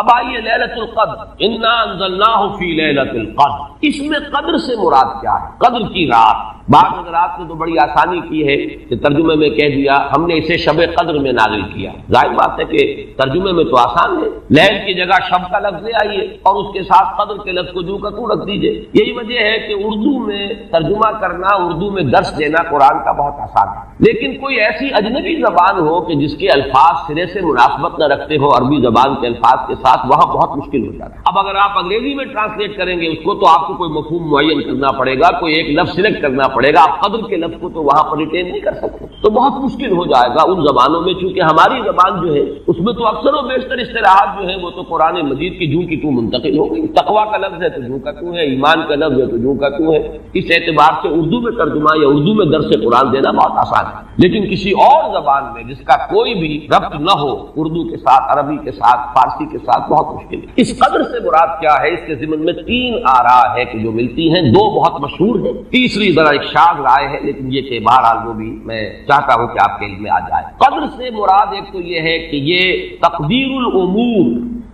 اب آئیے لیلۃ القدر، انا انزلناہ فی لیلۃ القدر، اس میں قدر سے مراد کیا ہے؟ قدر کی رات۔ بعض حضرات نے تو بڑی آسانی کی ہے کہ ترجمے میں کہہ دیا ہم نے اسے شب قدر میں نازل کیا۔ ظاہر بات ہے کہ ترجمے میں تو آسان ہے، لیل کی جگہ شب کا لفظ لے آئیے اور اس کے ساتھ قدر کے لفظ کو جو کا تو رکھ دیجئے۔ یہی وجہ ہے کہ اردو میں ترجمہ کرنا، اردو میں درس دینا قرآن کا بہت آسان ہے، لیکن کوئی ایسی اجنبی زبان ہو کہ جس کے الفاظ سرے سے مناسبت نہ رکھتے ہو عربی زبان کے الفاظ کے ساتھ، وہاں بہت مشکل ہو جاتا ہے۔ اب اگر آپ انگریزی میں ٹرانسلیٹ کریں گے اس کو تو آپ کو کوئی مفہوم معین کرنا پڑے گا، کوئی ایک لفظ سلیکٹ کرنا پڑے گا، آپ قدر کے لفظ کو تو وہاں پر ریٹین نہیں کر سکتے، تو بہت مشکل ہو جائے گا ان زبانوں میں۔ چونکہ ہماری زبان جو ہے اس میں تو اکثر و بیشتر اصطلاحات جو ہیں وہ تو قرآن مجید کی جو کی تو منتقل ہو گئی۔ تقویٰ کا لفظ ہے تو جو کا تو ہے، ایمان کا لفظ ہے تو جو کا تو ہے۔ اس اعتبار سے اردو میں ترجمہ یا اردو میں درس قرآن دینا بہت آسان ہے، لیکن کسی اور زبان میں جس کا کوئی بھی ربط نہ ہو اردو کے ساتھ، عربی کے ساتھ، فارسی کے ساتھ، بہت مشکل ہے۔ اس قدر سے مراد کیا ہے؟ اس کے ضمن میں 3 آراء ہے کہ جو ملتی ہیں، 2 بہت مشہور ہیں، تیسری ذرا ایک شاذ رائے ہے، لیکن یہ کہ بہرحال وہ بھی میں چاہتا ہوں کہ آپ کے علم میں آ جائے۔ قدر سے مراد ایک تو یہ ہے کہ یہ تقدیر الامور،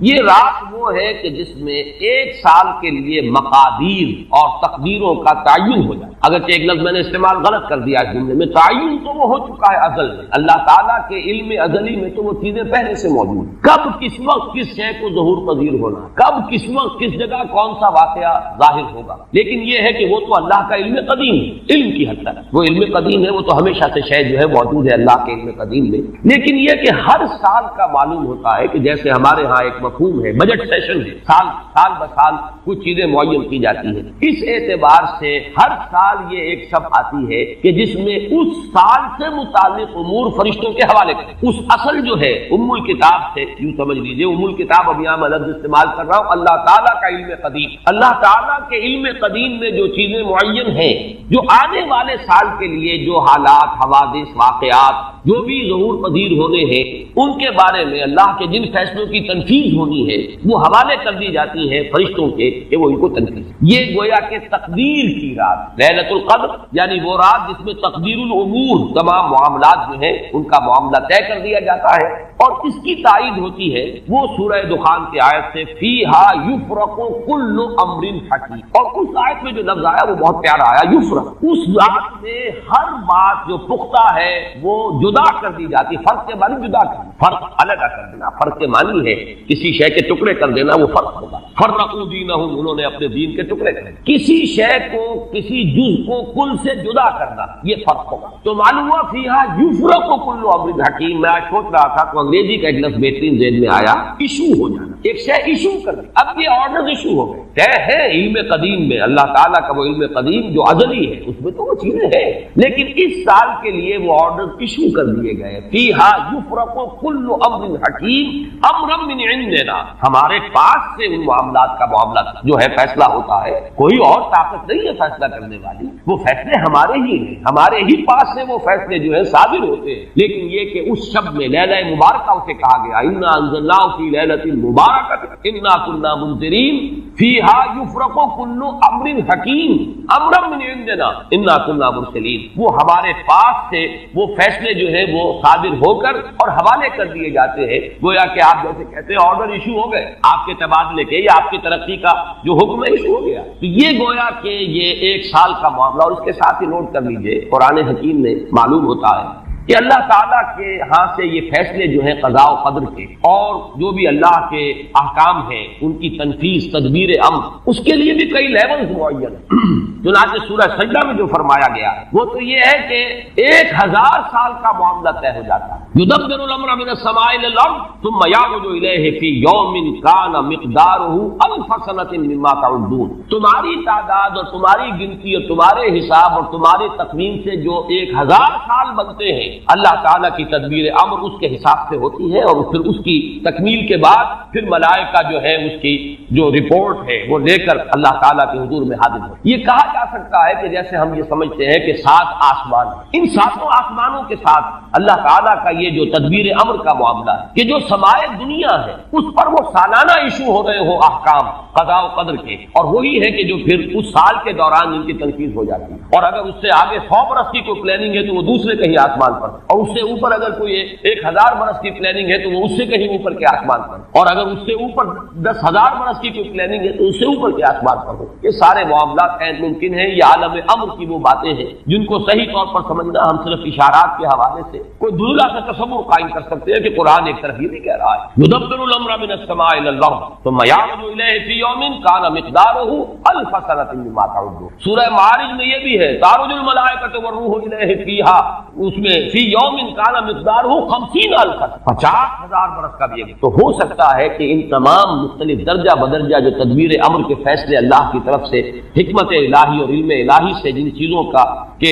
یہ رات وہ ہے کہ جس میں 1 سال کے لیے مقادیر اور تقدیروں کا تعین ہو جائے۔ اگرچہ ایک لفظ میں نے استعمال غلط کر دیا اس جملے میں، تعین تو وہ ہو چکا ہے ازل میں، اللہ تعالیٰ کے علم ازلی میں تو وہ چیزیں پہلے سے موجود ہیں، کب کس وقت کس شے کو ظہور پذیر ہونا، کب کس وقت کس جگہ کون سا واقعہ ظاہر ہوگا۔ لیکن یہ ہے کہ وہ تو اللہ کا علم قدیم ہے، علم کی حد تک وہ علم قدیم ہے، وہ تو ہمیشہ سے شے جو ہے موجود ہے اللہ کے علم قدیم میں۔ لیکن یہ کہ ہر سال کا معلوم ہوتا ہے کہ جیسے ہمارے ہاں ایک مفہوم ہے بجٹ سیشن ہے، سال بسال کچھ چیزیں معین کی جاتی ہیں، اس اعتبار سے ہر سال یہ ایک شب آتی ہے کہ جس میں اس سال سے متعلق امور فرشتوں کے حوالے کریں۔ اس اصل جو ہے ام الکتاب سے یوں سمجھ لیجئے، ام الکتاب اب یہاں میں لفظ استعمال کر رہا ہوں، اللہ تعالیٰ کا علم قدیم، اللہ تعالیٰ کے علم قدیم میں جو چیزیں معین ہیں، جو آنے والے سال کے لیے جو حالات، حوادث، واقعات جو بھی ظہور پذیر ہونے ہیں، ان کے بارے میں اللہ کے جن فیصلوں کی تنفیذ ہونی ہے وہ حوالے کر دی جاتی ہیں فرشتوں کے کہ وہ ان کو تنفیذ۔ یہ گویا کہ تقدیر کی رات، لیلۃ القدر یعنی وہ رات جس میں تقدیر الامور، تمام معاملات جو ہیں ان کا معاملہ طے کر دیا جاتا ہے، اور اس کی تائید ہوتی ہے وہ سورہ دخان کی آیت سے فیہا یفرق کل امر حکیم، اور اس آیت میں جو لفظ آیا وہ بہت پیارا آیا، یفرق، اس رات میں ہر بات جو پختہ ہے وہ جدا کر دی جاتی، فرق کے معنی جدا کرنا، فرق علیحدہ کر دینا، فرق کے معنی ہے کسی شے کے ٹکڑے کر دینا، وہ فرق ہوگا۔ فرقوا دینہم، انہوں نے اپنے دین کے ٹکڑے کرے، کسی شے کو، کسی جز کو کل سے جدا کرنا، یہ فرق ہوگا۔ تو معلوم ہوا فیہا یفرق کل امر حکیم۔ میں آج سوچ رہا تھا تو انگریزی کا ایک لفظ بہترین ذہن میں آیا، ایشو ہو جانا، ایک شے ایشو کر دی، اب یہ آرڈر ایشو ہو گئے، طے ہے علم قدیم میں، اللہ تعالیٰ کا وہ علم قدیم جو ازلی ہے اس میں تو وہ چیزیں ہیں، لیکن اس سال کے لیے وہ آرڈر ایشو کر دیے گئے، فیہا یفرق کل امر حکیم امرا من عندنا، ہمارے پاس سے ان معاملات کا معاملہ جو ہے فیصلہ ہوتا ہے، کوئی اور طاقت نہیں ہے فیصلہ کرنے والی، وہ فیصلے ہمارے ہی ہیں، ہمارے ہی پاس سے وہ فیصلے جو ہے صادر ہوتے ہیں۔ لیکن یہ کہ اس شب میں لیلہ مبارکہ اسے کہا گیا، انا انزلناہ فی لیلۃ مبارکۃ انا کنا منذرین فیہا یفرق کل امر حکیم امرا من عندنا انا کنا مرسلین، وہ ہمارے پاس سے وہ فیصلے جو ہے وہ صادر ہو کر اور حوالے کر دیے جاتے ہیں، گویا کہ آپ جیسے کہتے ہیں آرڈر ایشو ہو گئے، آپ کے تبادلے کے یا آپ کی ترقی کا جو حکم ہے ایشو ہو گیا۔ تو یہ گویا کہ یہ 1 سال کا معاملہ، اور اس کے ساتھ ہی نوٹ کر لیجئے قرآن حکیم میں معلوم ہوتا ہے کہ اللہ تعالیٰ کے ہاں سے یہ فیصلے جو ہیں قضاء و قدر کے اور جو بھی اللہ کے احکام ہیں ان کی تنفیذ، تدبیر امر، اس کے لیے بھی کئی لیولز معین ہیں۔ چنانچہ سورہ سجدہ میں جو فرمایا گیا ہے وہ تو یہ ہے کہ 1000 سال کا معاملہ طے ہو جاتا ہے، یدبر الامر من السماء الى الارض ثم يعرج الیہ فی یوم کان مقدارہ 1000 سنۃ مما تعدون، تمہاری تعداد اور تمہاری گنتی اور تمہارے حساب اور تمہاری تقویم سے جو 1000 سال بنتے ہیں، اللہ تعالیٰ کی تدبیر امر اس کے حساب سے ہوتی ہے، اور پھر اس کی تکمیل کے بعد پھر ملائکہ جو ہے اس کی جو رپورٹ ہے وہ لے کر اللہ تعالیٰ کے حضور میں حاضر ہو۔ یہ کہا جا سکتا ہے کہ جیسے ہم یہ سمجھتے ہیں کہ 7 آسمان، ان 7 آسمانوں کے ساتھ اللہ تعالیٰ کا یہ جو تدبیر امر کا معاملہ ہے کہ جو سمائے دنیا ہے اس پر وہ سالانہ ایشو ہو رہے ہو احکام قضاء و قدر کے، اور وہی ہے کہ جو پھر اس سال کے دوران ان کی تنفیذ ہو جاتی ہے، اور اگر اس سے آگے 100 برس کی کوئی پلاننگ ہے تو وہ دوسرے کہیں آسمان پر، اور اس سے اوپر اگر کوئی 1000 برس کی پلاننگ ہے تو وہ اس سے کہیں اوپر کے آسمان پر، اور اگر اس سے اوپر 10,000 برس کی کوئی پلاننگ ہے تو اس سے اوپر کے آسمان پر ہو۔ یہ سارے معاملات ممکن ہیں، یہ عالم امر کی وہ باتیں ہیں جن کو صحیح طور پر سمجھنا ہم صرف اشارات کے حوالے سے کوئی دھندلا سا تصور قائم کر سکتے ہیں کہ قرآن ایک طرف یہ بھی کہہ رہا ہے یدبر الامر من السماء الى الارض ثم يعرج الیہ فی یوم کان مقدارہ 1000 سنۃ مما تعدون۔ سورہ معارج میں یہ بھی ہے تعرج الملائکۃ والروح الیہ فیہا، اس میں فی یوم کان مقدارہ 50,000 50,000 برس کا بھی ہے۔ تو ہو سکتا ہے کہ ان تمام مختلف درجہ بدرجہ جو تدبیر امر کے فیصلے اللہ کی طرف سے حکمت الہی اور علم الہی سے جن چیزوں کا کہ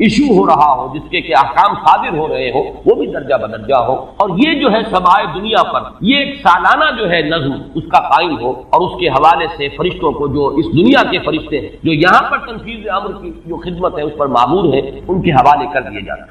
ایشو ہو رہا ہو، جس کے احکام صادر ہو رہے ہو، وہ بھی درجہ بدرجہ ہو، اور یہ جو ہے سمائے دنیا پر یہ ایک سالانہ جو ہے نظم اس کا قائم ہو، اور اس کے حوالے سے فرشتوں کو جو اس دنیا کے فرشتے ہیں جو یہاں پر تنفیذ امر کی جو خدمت ہے اس پر معمور ہیں ان کے حوالے کر دیے جاتے ہیں۔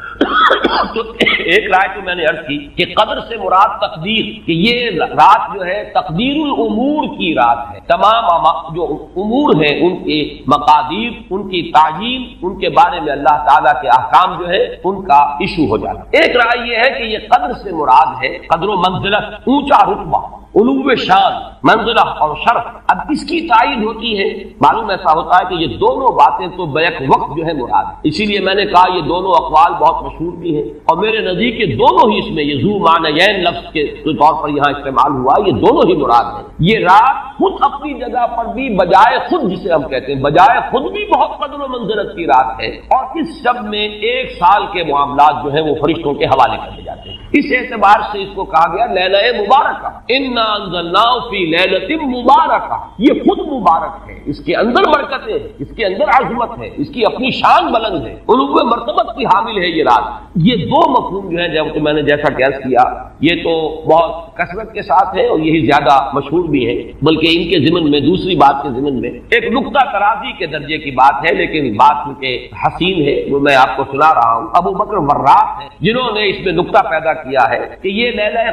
تو ایک رائے تو میں نے عرض کی کہ قدر سے مراد تقدیر، کہ یہ رات جو ہے تقدیر الامور کی رات ہے، تمام جو امور ہیں ان کے مقادیر، ان کی تعیین، ان کے بارے میں اللہ تعالیٰ کے احکام جو ہے ان کا ایشو ہو جاتا ہے۔ ایک رائے یہ ہے کہ یہ قدر سے مراد ہے قدر و منزلت، اونچا رتبہ، علو شان، منزلہ اور شرف۔ اب اس کی تعین ہوتی ہے، معلوم ایسا ہوتا ہے کہ یہ دونوں باتیں تو بیک وقت جو ہے مراد ہے، اسی لیے میں نے کہا یہ دونوں اقوال بہت مشہور بھی ہیں، اور میرے نزدیک یہ دونوں ہی اس میں یہ ذو معنیین لفظ کے طور پر یہاں استعمال ہوا، یہ دونوں ہی مراد ہیں۔ یہ رات خود اپنی جگہ پر بھی بجائے خود، جسے ہم کہتے ہیں بجائے خود بھی بہت قدر و منزلت کی رات ہے، اور اس شب میں 1 سال کے معاملات جو ہیں وہ فرشتوں کے حوالے کر دیے جاتے ہیں۔ اس اعتبار سے اس کو کہا گیا لیلہ مبارکہ، انا انزلناہ فی لیلۃ مبارکہ، یہ خود مبارک ہے، اس کے اندر برکتیں ہیں، اس کے اندر عظمت ہے، اس کی اپنی شان بلند ہے، علو مرتبت کی حامل ہے یہ رات۔ یہ دو مفہوم جو ہے جب کہ میں نے جیسا کہ عرض کیا یہ تو بہت کثرت کے ساتھ ہے اور یہی زیادہ مشہور بھی ہے، بلکہ ان کے ضمن میں دوسری بات کے ضمن میں ایک نقطہ ترازی کے درجے کی بات ہے، لیکن بات چونکہ حسین ہے وہ میں آپ کو سنا رہا ہوں۔ ابو بکر وراق ہیں جنہوں نے اس میں نقطہ پیدا کیا ہے کہ یہ لیلہ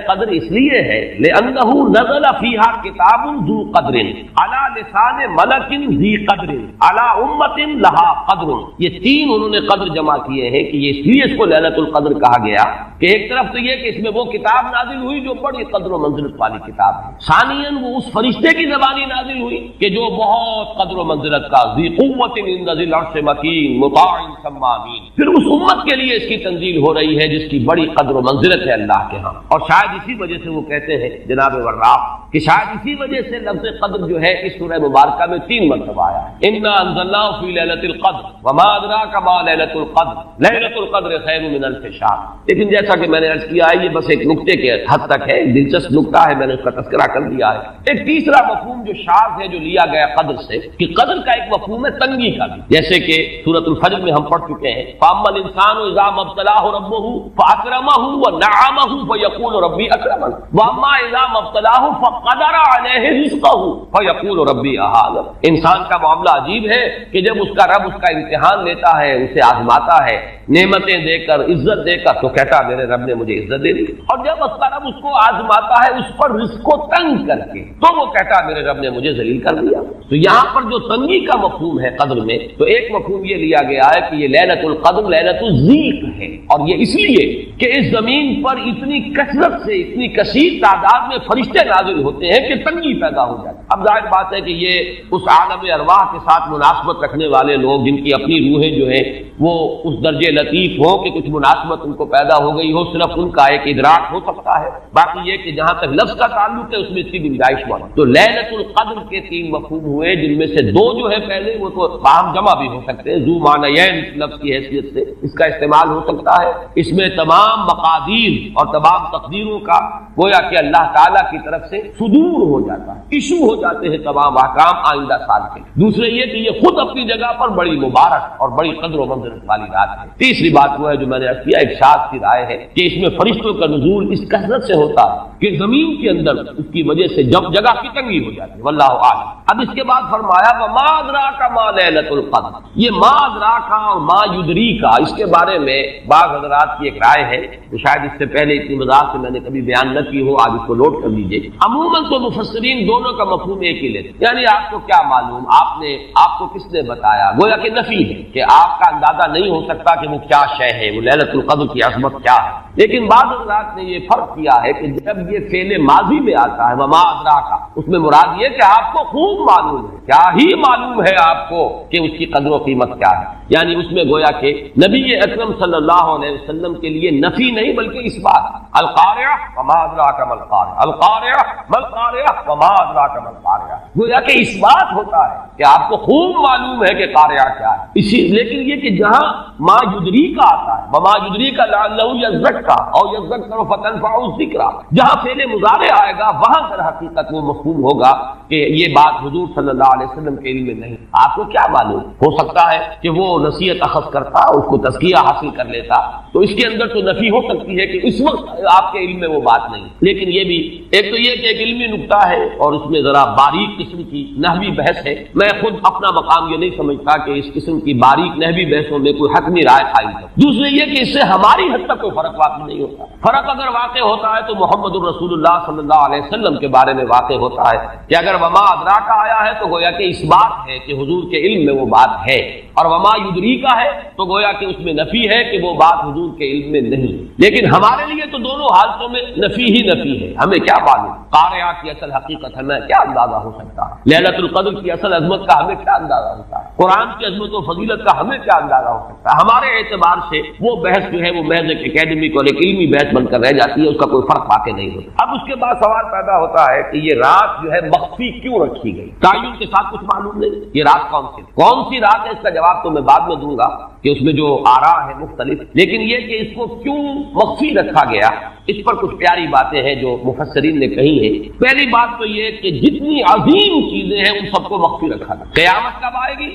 قدر اس لیے ہے لأنہ نزل فیہا کتاب ذو قدر علی لسان ملک ذی قدر علی امت لہا قدر۔ یہ تین انہوں نے قدر جمع کیے ہیں کہ یہ اس لیے اس کو لیلۃ القدر کہا گیا کہ ایک طرف تو یہ کہ اس میں وہ کتاب نازل ہوئی جو بڑی قدر و منزلت والی کتاب ہے، ثانیاً وہ اس فرشتے کی زبانی نازل ہوئی کہ جو بہت قدر و منزلت کا ذی قوت عند ذی العرش مکین مطاع ثم امین، پھر اس امت کے لیے اس کی تنزیل ہو رہی ہے جس کی بڑی قدر و منزلت ہے اللہ کے ہاں۔ اور شاید اسی وجہ سے وہ کہتے ہیں جناب وراق کہ شاید اسی وجہ سے لفظ قدر جو ہے اس سورہ مبارکہ میں 3 مرتبہ آیا ہے، انا انزلناہ فی لیلۃ القدر وما ادراک ما لیلۃ القدر لیلۃ القدر خیر من الف شہر۔ لیکن جیسا کہ میں نے عرض کیا ہے یہ بس ایک نقطے کے حد تک ہے، دلچسپ نقطہ ہے، میں نے اس کا تذکرہ کر دیا ہے۔ ایک تیسرا مفہوم جو شاذ ہے جو لیا گیا قدر سے کہ قدر کا ایک مفہوم ہے تنگی کا بھی، جیسے کہ سورۃ الفجر میں ہم پڑھ چکے ہیں فاما الانسان اذا ما ابتلاه ربه فاکرمه ونعمه فیقول ربی اکرمن واما اذا ما ابتلاه فقدر علیہ رزقه فیقول ربی اہانن۔ انسان کا معاملہ عجیب ہے کہ جب اس کا رب اس کا امتحان لیتا ہے، اسے آزماتا ہے نعمتیں دے کر عزت دے کر تو کہتا میرے رب نے مجھے عزت دے دی، اور جب اس کا رب اس کو آزماتا ہے اس پر رزق کو تنگ کر کے تو وہ کہتا میرے رب نے مجھے ذلیل کر دیا۔ تو یہاں پر جو تنگی کا مفہوم ہے قدر میں، تو ایک مفہوم یہ لیا گیا ہے کہ یہ لیلۃ القدر لیلۃ الضیق ہے، اور یہ اس لیے کہ اس زمین پر اتنی کثرت سے اتنی کثیر تعداد میں فرشتے نازل ہوتے ہیں کہ تنگی پیدا ہو جاتی ہے۔ اب ظاہر بات ہے کہ یہ اس عالم ارواح کے ساتھ مناسبت رکھنے والے لوگ جن کی اپنی روحیں جو ہیں وہ اس درجے لطیف ہو کہ کچھ مناسبت ان کو پیدا ہو گئی ہو، صرف ان کا ایک ادراک ہو سکتا ہے، باقی یہ کہ جہاں تک لفظ کا تعلق ہے اس میں اس کی گنجائش موجود۔ تو لیلۃ القدر کے 3 مفہوم ہوئے جن میں سے 2 جو ہے پہلے وہ تو باہم جمع بھی ہو سکتے ہیں، ذو معنیین لفظ کی حیثیت سے اس کا استعمال ہو سکتا ہے۔ اس میں تمام مقادیر اور تمام تقدیروں کا گویا کہ اللہ تعالیٰ کی طرف سے صدور ہو جاتا ہے، ایشو ہو جاتے ہیں تمام احکام آئندہ سال کے۔ دوسرے یہ کہ یہ خود اپنی جگہ پر بڑی مبارک اور بڑی قدر و منزلت والی رات ہے۔ تیسری بات وہ ہے جو میں نے عرض کیا، ایک شاذ کی رائے ہے کہ اس میں فرشتوں کا نزول اس کثرت سے ہوتا ہے کہ زمین کے اندر اس کی وجہ سے جب جگہ کی تنگی ہو جاتی ہے، واللہ اعلم۔ اب اس کے بعد فرمایا وما ادراک ما لیلۃ القدر، یہ ما ادراک اور ما یدریک، اس کے بارے میں بعض حضرات کی ایک رائے ہے تو شاید اس سے پہلے اتنی وضاحت سے میں نے کبھی بیان نہ کی ہو، آج اس کو نوٹ کر لیجیے۔ عموماً تو مفسرین دونوں کا مفہوم ایک ہی لیتے، یعنی آپ کو کیا معلوم، آپ کو کس نے بتایا، گویا کہ نفی ہے کہ آپ کا اندازہ نہیں ہو سکتا کہ وہ کیا شے ہے، وہ لیلۃ القدر کی عظمت کیا ہے۔ لیکن بعض حضرات نے یہ فرق کیا ہے کہ جب یہ فعل ماضی میں آتا ہے وما ادراک، اس میں مراد یہ کہ آپ کو خوب معلوم ہے، کیا ہی معلوم ہے آپ کو کہ اس کی قدر و قیمت کیا ہے، یعنی اس میں گویا کہ نبی اکرم صلی اللہ علیہ وسلم کے لیے نفی نہیں بلکہ اس بات، القارعہ وما ادراک ما القارعہ، القارعہ ما القارعہ وما ادراک ما القارعہ، گویا کہ اس بات ہوتا ہے کہ آپ کو خوب معلوم ہے کہ قارعہ کیا ہے۔ لیکن یہ کہ جہاں ما یدریک آتا ہے وما یدریک لعلہ یزکا اور یذکر فتنفع الذکر، جہاں فعل مضارع آئے گا وہاں در حقیقت وہ مفہوم ہوگا کہ یہ بات حضور صلی اللہ علیہ وسلم کے علم میں نہیں، آپ کو کیا معلوم، ہو سکتا ہے کہ وہ نصیحت اخذ کرتا، اس کو تزکیہ حاصل کر لیتا، تو اس کے اندر تو نفی ہو سکتی ہے کہ اس وقت آپ کے علم میں وہ بات نہیں۔ لیکن یہ بھی ایک تو یہ کہ ایک علمی نکتہ ہے اور اس میں ذرا باریک قسم کی نحوی بحث ہے، میں خود اپنا مقام یہ نہیں سمجھتا کہ اس قسم کی باریک نحوی بحثوں میں کوئی حتمی رائے قائم کرے۔ دوسرے یہ کہ اس سے ہماری حد تک کوئی فرق واقع نہیں ہوتا، فرق اگر واقع ہوتا ہے تو محمد الرسول اللہ صلی اللہ علیہ وسلم کے بارے میں واقع ہوتا ہے کہ اگر وما ادراک آیا ہے تو گویا کہ اس بات ہے کہ حضور کے علم میں وہ بات ہے، اور وما یدریک ہے تو گویا کہ اس میں نفی ہے کہ وہ بات حضور کے علم میں نہیں۔ لیکن ہمارے لیے تو دونوں حالتوں میں نفی ہی نفی ہے، ہمیں کیا معلوم قارعہ کی اصل حقیقت ہمیں کیا اندازہ ہو سکتا ہے، لیلۃ القدر کی اصل عظمت کا ہمیں کیا اندازہ ہوتا ہے، قرآن کی عظمت و فضیلت کا ہمیں کیا اندازہ ہو سکتا ہے۔ ہمارے اعتبار سے وہ بحث جو ہے وہ محض ایک اکیڈمک اور ایک علمی بحث بن کر رہ جاتی ہے، اس کا کوئی فرق واقع نہیں ہوتا۔ اب اس کے بعد سوال پیدا ہوتا ہے کہ یہ رات جو ہے مخفی کیوں رکھی گئی، تعین کے ساتھ کچھ معلوم نہیں، یہ رات کون سی رات ہے، اس کا جواب تو میں بعد میں دوں گا کہ اس میں جو آراء ہے مختلف، لیکن یہ کہ اس کو کیوں مخفی رکھا گیا، اس پر کچھ پیاری باتیں ہیں جو مفسرین نے کہی ہیں۔ پہلی بات تو یہ کہ جتنی عظیم چیزیں ہیں ان سب کو مخفی رکھا گیا۔ قیامت کب آئے گی؟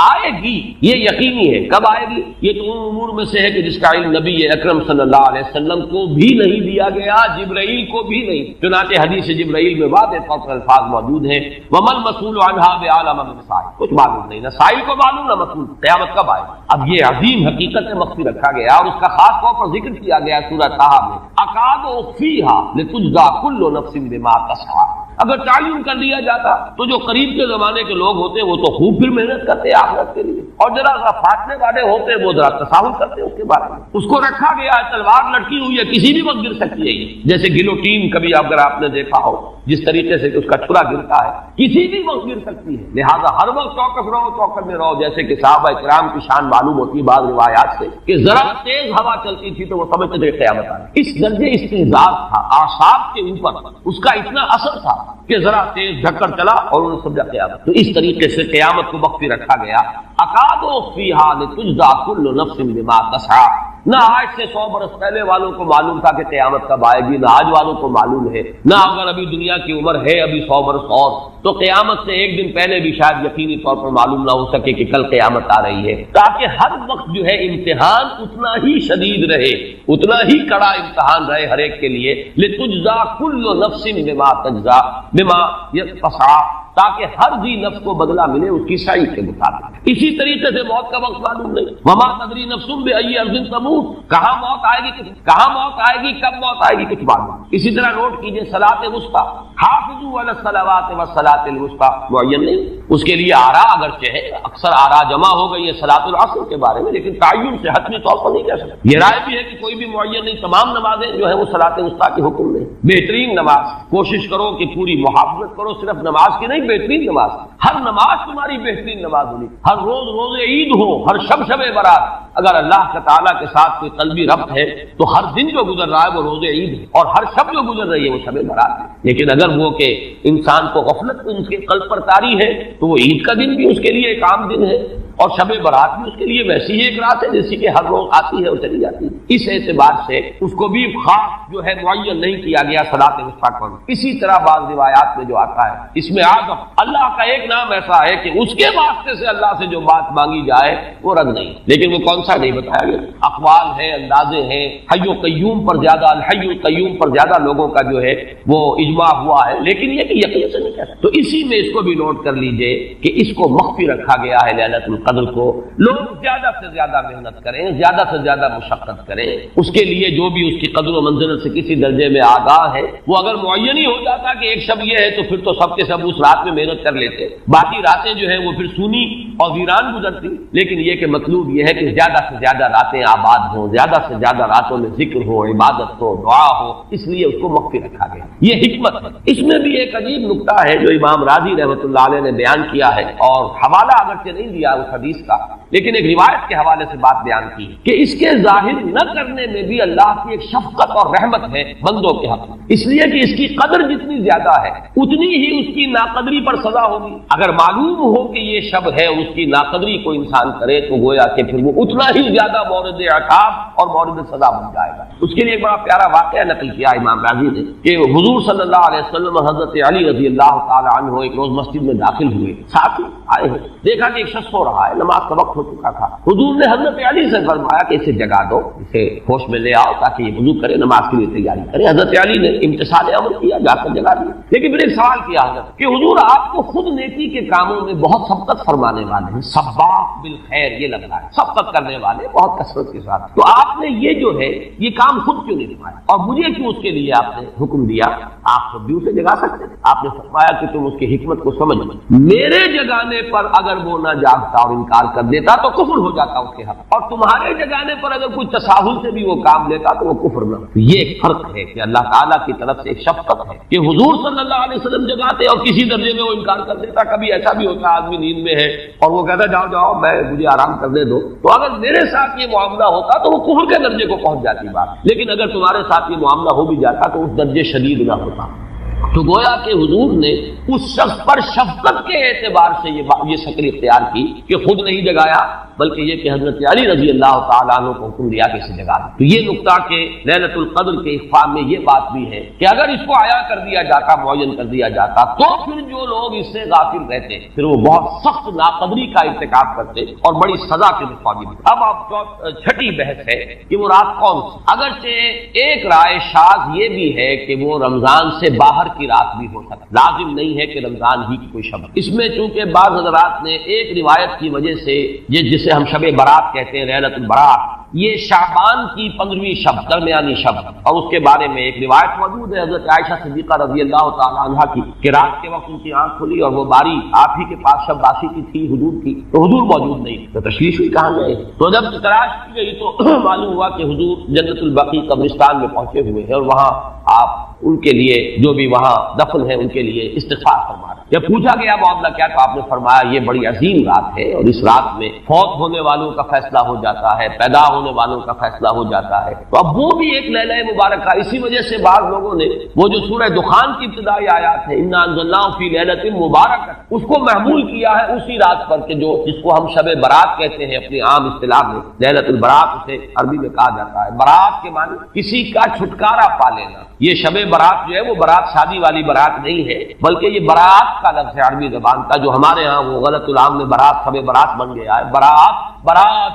آئے گی، یہ یقینی ہے۔ کب آئے گی؟ یہ تو ان امور میں سے ہے کہ جس کا علم نبی اکرم صلی اللہ علیہ وسلم کو بھی نہیں دیا گیا، جبرائیل کو بھی نہیں، چنانچہ حدیث جبرائیل میں واضح طور پر الفاظ موجود ہیں وَمَا الْمَسْئُولُ عَنْهَا بِأَعْلَمَ مِنَ السَّائِلِ، کچھ معلوم نہیں، نہ سائل کو معلوم نہ مسئول، قیامت کب آئے۔ اب یہ عظیم حقیقت ہے مخفی رکھا گیا اور اس کا خاص طور پر ذکر کیا گیا سورہ طٰہٰ میں، اکاد اخفیھا لتجزی کل نفس بما تسعی۔ اگر تعین کر دیا جاتا تو جو قریب کے زمانے کے لوگ ہوتے وہ تو خوب پھر محنت کرتے آخرت کے لیے، اور ذرا فاٹنے والے ہوتے وہ ذرا تصاہل کرتے اس کے بارے میں۔ اس کو رکھا گیا ہے، تلوار لٹکی ہوئی ہے، کسی بھی وقت گر سکتی ہے، جیسے گلوٹین کبھی اگر آپ نے دیکھا ہو جس طریقے سے اس کا چھرا گرتا ہے، کسی بھی وقت گر سکتی ہے، لہذا ہر وقت چوکس رہو، چوکس میں رہو، جیسے کہ صحابہ کرام کی شان معلوم ہوتی ہے بعض روایات سے کہ ذرا تیز ہوا چلتی تھی تو وہ سمجھتے تھے قیامت آ رہی۔ اس درجے استعزاز تھا اعصاب کے اوپر، اس کا اتنا اثر تھا کہ ذرا تیز جھکڑ چلا اور انہوں نے سمجھا قیامت۔ تو اس طریقے سے قیامت کو مخفی رکھا گیا، اکاد اخفیھا لتجزی کل نفس بما تسعی۔ نہ آج سے 100 برس پہلے والوں کو معلوم تھا کہ قیامت کب آئے گی، نہ آج والوں کو معلوم ہے، نہ اگر ابھی دنیا کی عمر ہے ابھی 100 برس اور تو قیامت سے ایک دن پہلے بھی شاید یقینی طور پر معلوم نہ ہو سکے کہ کل قیامت آ رہی ہے، تاکہ ہر وقت جو ہے امتحان اتنا ہی شدید رہے، اتنا ہی کڑا امتحان رہے ہر ایک کے لیے، لتجزی کل نفس بما تجزی بما تسعی، تاکہ ہر ذی نفس کو بدلہ ملے اس کی سعی کے مطابق۔ اسی طریقے سے موت کا وقت معلوم نہیں، وما تدری نفس بأی ارض تموت، کہاں موت آئے گی، کہاں موت آئے گی، کب موت آئے گی، کچھ معلوم نہیں۔ اسی طرح نوٹ کیجئے صلاۃ وسطیٰ، حافظوا علی الصلوات والصلاۃ الوسطیٰ، معین نہیں، اس کے لیے آراء اگرچہ ہے، اکثر آراء جمع ہو گئی ہے صلاۃ العصر کے بارے میں، لیکن تعین سے حتمی طور پر نہیں کہہ سکتے۔ یہ رائے بھی ہے کہ کوئی بھی معین نہیں، تمام نمازیں جو ہے وہ صلاۃ وسطیٰ کے حکم میں۔ بہترین نماز، کوشش کرو کہ پوری محافظت کرو، صرف نماز کی نہیں، بہترین نماز، ہر نماز تمہاری بہترین نماز ہونی، ہر روز روز عید ہو، ہر شب شب برات، اگر اللہ تعالیٰ کے ساتھ کوئی قلبی ربط ہے تو ہر دن جو گزر رہا ہے وہ روز عید ہے، اور ہر شب جو گزر رہی ہے وہ شب برات ہے۔ لیکن اگر وہ کہ انسان کو غفلت ان کے قلب پر طاری ہے تو وہ عید کا دن بھی اس کے لیے ایک عام دن ہے، اور شب برات بھی اس کے لیے ویسی ہی ایک رات ہے جیسی کہ ہر روز آتی ہے اور چلی جاتی ہے. اس اعتبار سے اس کو بھی خاص جو ہے معین نہیں کیا گیا صلاۃ وسطیٰ کو. اسی طرح بعض روایات میں جو آتا ہے اس میں اعظم اللہ کا ایک نام ایسا ہے کہ اس کے واسطے سے اللہ سے جو بات مانگی جائے وہ رد نہیں, لیکن وہ کون سا نہیں بتایا گیا. اقوال ہیں, اندازے ہیں, حی و قیوم پر زیادہ, الحی القیوم پر زیادہ لوگوں کا جو ہے وہ اجماع ہوا ہے, لیکن یہ کہ یقین سے نہیں کہتا. تو اسی میں اس کو بھی نوٹ کر لیجئے کہ اس کو مخفی رکھا گیا ہے لیلۃ القدر کو. لوگ زیادہ سے زیادہ محنت کریں, زیادہ سے زیادہ مشقت کریں, اس کے لیے جو بھی اس کی قدر و منزلت سے کسی درجے میں آگاہ ہے وہ اگر معین ہی ہو جاتا کہ ایک شب یہ ہے تو پھر تو سب کے سب اس رات میں محنت کر لیتے, باقی راتیں جو ہیں وہ پھر سونی اور ویران گزرتی. لیکن یہ کہ مطلوب یہ ہے کہ زیادہ سے زیادہ راتیں آباد ہوں, زیادہ سے زیادہ راتوں میں ذکر ہو, عبادت ہو, دعا ہو, اس لیے اس کو مخفی رکھا گیا. یہ حکمت ہے. اس میں بھی ایک عجیب نکتہ ہے جو امام راضی رحمۃ اللہ علیہ نے بیان کیا ہے, اور حوالہ اگرچہ نہیں دیا اس حدیث کا, لیکن ایک روایت کے حوالے سے بات بیان کی کہ اس کے ظاہر نہ کرنے میں بھی اللہ کی ایک شفقت اور رحمت ہے بندوں کے حق میں, اس لیے کہ اس کی قدر جتنی زیادہ ہے اتنی ہی اس کی ناقدری پر سزا ہوگی. اگر معلوم ہو کہ یہ شب ہے اور اس کی ناقدری کو انسان کرے تو گویا کہ پھر وہ اتنا ہی زیادہ مورد عقاب اور مورد سزا بن جائے گا. اس کے لیے ایک بڑا پیارا واقعہ نقل کیا امام راضی نے کہ حضور صلی اللہ علیہ وسلم حضرت علی رضی اللہ تعالی عنہ ایک روز مسجد میں داخل ہوئے, ساتھ آئے ہیں, دیکھا کہ ایک شخص سو رہا ہے, نماز کا وقت ہو چکا تھا. حضور نے حضرت علی سے فرمایا کہ اسے جگا دو, اسے ہوش میں لے آؤ تاکہ یہ وضو کرے, نماز کے لیے تیاری کرے. حضرت علی نے امتثال امر کیا, جا کر جگا دیا. لیکن پھر ایک سوال کیا حضرت کہ حضور آپ کو خود نیکی کے کاموں میں بہت سبقت فرمانے والے ہیں, سباق بالخیر یہ لگ رہا ہے, سبقت کرنے والے بہت کثرت کے ساتھ, تو آپ نے یہ جو ہے یہ کام خود کیوں نہیں فرمایا اور مجھے کیوں اس کے لیے آپ نے حکم دیا؟ آپ خود بھی اسے جگا سکتے تھے. آپ نے فرمایا کہ تم اس کی حکمت کو سمجھ لو, میرے جگانے پر اگر وہ نہ جاگتا اور انکار کر دیتا تو کفر ہو جاتا اس کے حق, اور تمہارے جگانے پر اگر کوئی تساہل سے بھی وہ کام لیتا تو وہ کفر نہ. یہ ایک فرق ہے کہ اللہ تعالیٰ کی طرف سے ایک شفقت ہے کہ حضور صلی اللہ علیہ وسلم جگاتے اور کسی درجے میں وہ انکار کر دیتا. کبھی ایسا بھی ہوتا آدمی نیند میں ہے اور وہ کہتا جاؤ جاؤ میں مجھے آرام کرنے دو, تو اگر میرے ساتھ یہ معاملہ ہوتا تو وہ کفر کے درجے کو پہنچ جاتی بات, لیکن اگر تمہارے ساتھ یہ معاملہ ہو بھی جاتا تو اس درجے شدید نہ ہوتا. تو گویا کہ حضور نے اس شخص پر شفقت کے اعتبار سے یہ شکل اختیار کی کہ خود نہیں جگایا بلکہ یہ کہ حضرت علی رضی اللہ تعالیٰ عنہ کو حکم دیا کہ اسے جگا دو. تو یہ نقطہ کہ لیلۃ القدر کے اخفاء میں یہ بات بھی ہے کہ اگر اس کو عیاں کر دیا جاتا, معین کر دیا جاتا, تو پھر جو لوگ اس سے غافل رہتے پھر وہ بہت سخت ناقدری کا ارتکاب کرتے اور بڑی سزا کے مستحق. اب آپ چھٹی بحث ہے کہ وہ رات کون سی. اگرچہ ایک رائے شاذ یہ بھی ہے کہ وہ رمضان سے باہر کی رات بھی ہو سکتا, لازم نہیں ہے کہ رمضان ہی کی کوئی شب. اس میں چونکہ بعض حضرات نے ایک روایت کی وجہ سے یہ جسے ہم شب برات کہتے ہیں, لیلۃ البرات, یہ شعبان کی 15ویں شب, درمیانی شب, اور اس کے بارے میں ایک روایت موجود ہے حضرت عائشہ صدیقہ رضی اللہ تعالی عنہا کی کہ رات کے وقت ان کی آنکھ کھلی اور وہ باری آپ ہی کے پاس شب باسی کی تھی, حضور کی, تو حضور موجود نہیں, تو تشویش ہوئی کہاں گئے. تو جب تلاش کی گئی تو معلوم ہوا کہ حضور جنت البقیع قبرستان میں پہنچے ہوئے ہیں اور وہاں آپ ان کے لیے جو بھی وہاں دفن ہے ان کے لیے استغفار فرما رہے. جب پوچھا گیا معاملہ کیا, تو آپ نے فرمایا یہ بڑی عظیم رات ہے اور اس رات میں فوت ہونے والوں کا فیصلہ ہو جاتا ہے, پیدا ہونے والوں کا فیصلہ ہو جاتا ہے. تو اب وہ بھی ایک لیلہ مبارکہ, اسی وجہ سے بعض لوگوں نے وہ جو سورہ دخان کی ابتدائی آیات ہے انا انزلناہ فی لیلۃ مبارکہ, اس کو محمول کیا ہے اسی رات پر کہ جو جس کو ہم شب برات کہتے ہیں اپنی عام اصطلاح میں. لیلۃ البرات اسے عربی میں کہا جاتا ہے. برات کے معنی کسی کا چھٹکارا پا لینا. یہ شب برات جو ہے وہ برات شادی والی برات نہیں ہے, بلکہ یہ برات کا لفظ ہے عربی زبان کا, جو ہمارے ہاں وہ غلط العام میں برات شب برات بن گیا ہے. برات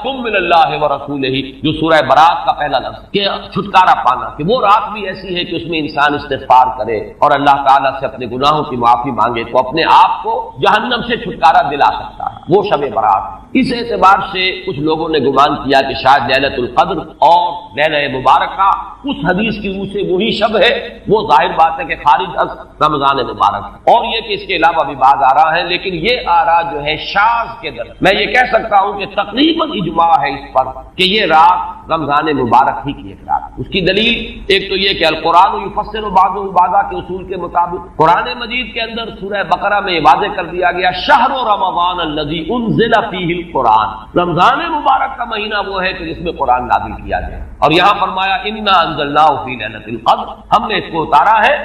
من اللہ ورسولہ, جو سورہ برات کا پہلا لفظ کہ چھٹکارا پانا, کہ وہ رات بھی ایسی ہے کہ اس میں انسان استغفار کرے اور اللہ تعالیٰ سے اپنے گناہوں کی معافی مانگے تو اپنے آپ کو جہنم سے چھٹکارا دلا سکتا ہے, وہ شب برات. اس اعتبار سے کچھ لوگوں نے گمان کیا کہ شاید لیلۃ القدر اور لیلہ مبارکہ اس حدیث کی روح سے وہی شب ہے. وہ ظاہر بات ہے کہ خارج از رمضان مبارک, اور یہ کہ اس کے علاوہ بھی بعض آراء ہیں, لیکن یہ آراء جو ہے شاذ کے در. میں یہ کہہ سکتا ہوں کہ تقریباً اجماع ہے اس پر کہ یہ رات رمضان مبارک ہی کی ایک رات. اس کی دلیل ایک تو یہ کہ القرآن یفسر بعضہ بعضا کے اصول کے مطابق قرآن مجید کے اندر سورہ بقرہ میں واضح کر دیا گیا شہر رمضان الذی انزل فیہ القرآن, رمضان مبارک کا مہینہ وہ ہے کہ جس میں قرآن نازل کیا گیا, اور یہاں فرمایا انا انزلناہ فی لیلۃ القدر, ہم نے اس کو اتارا ہے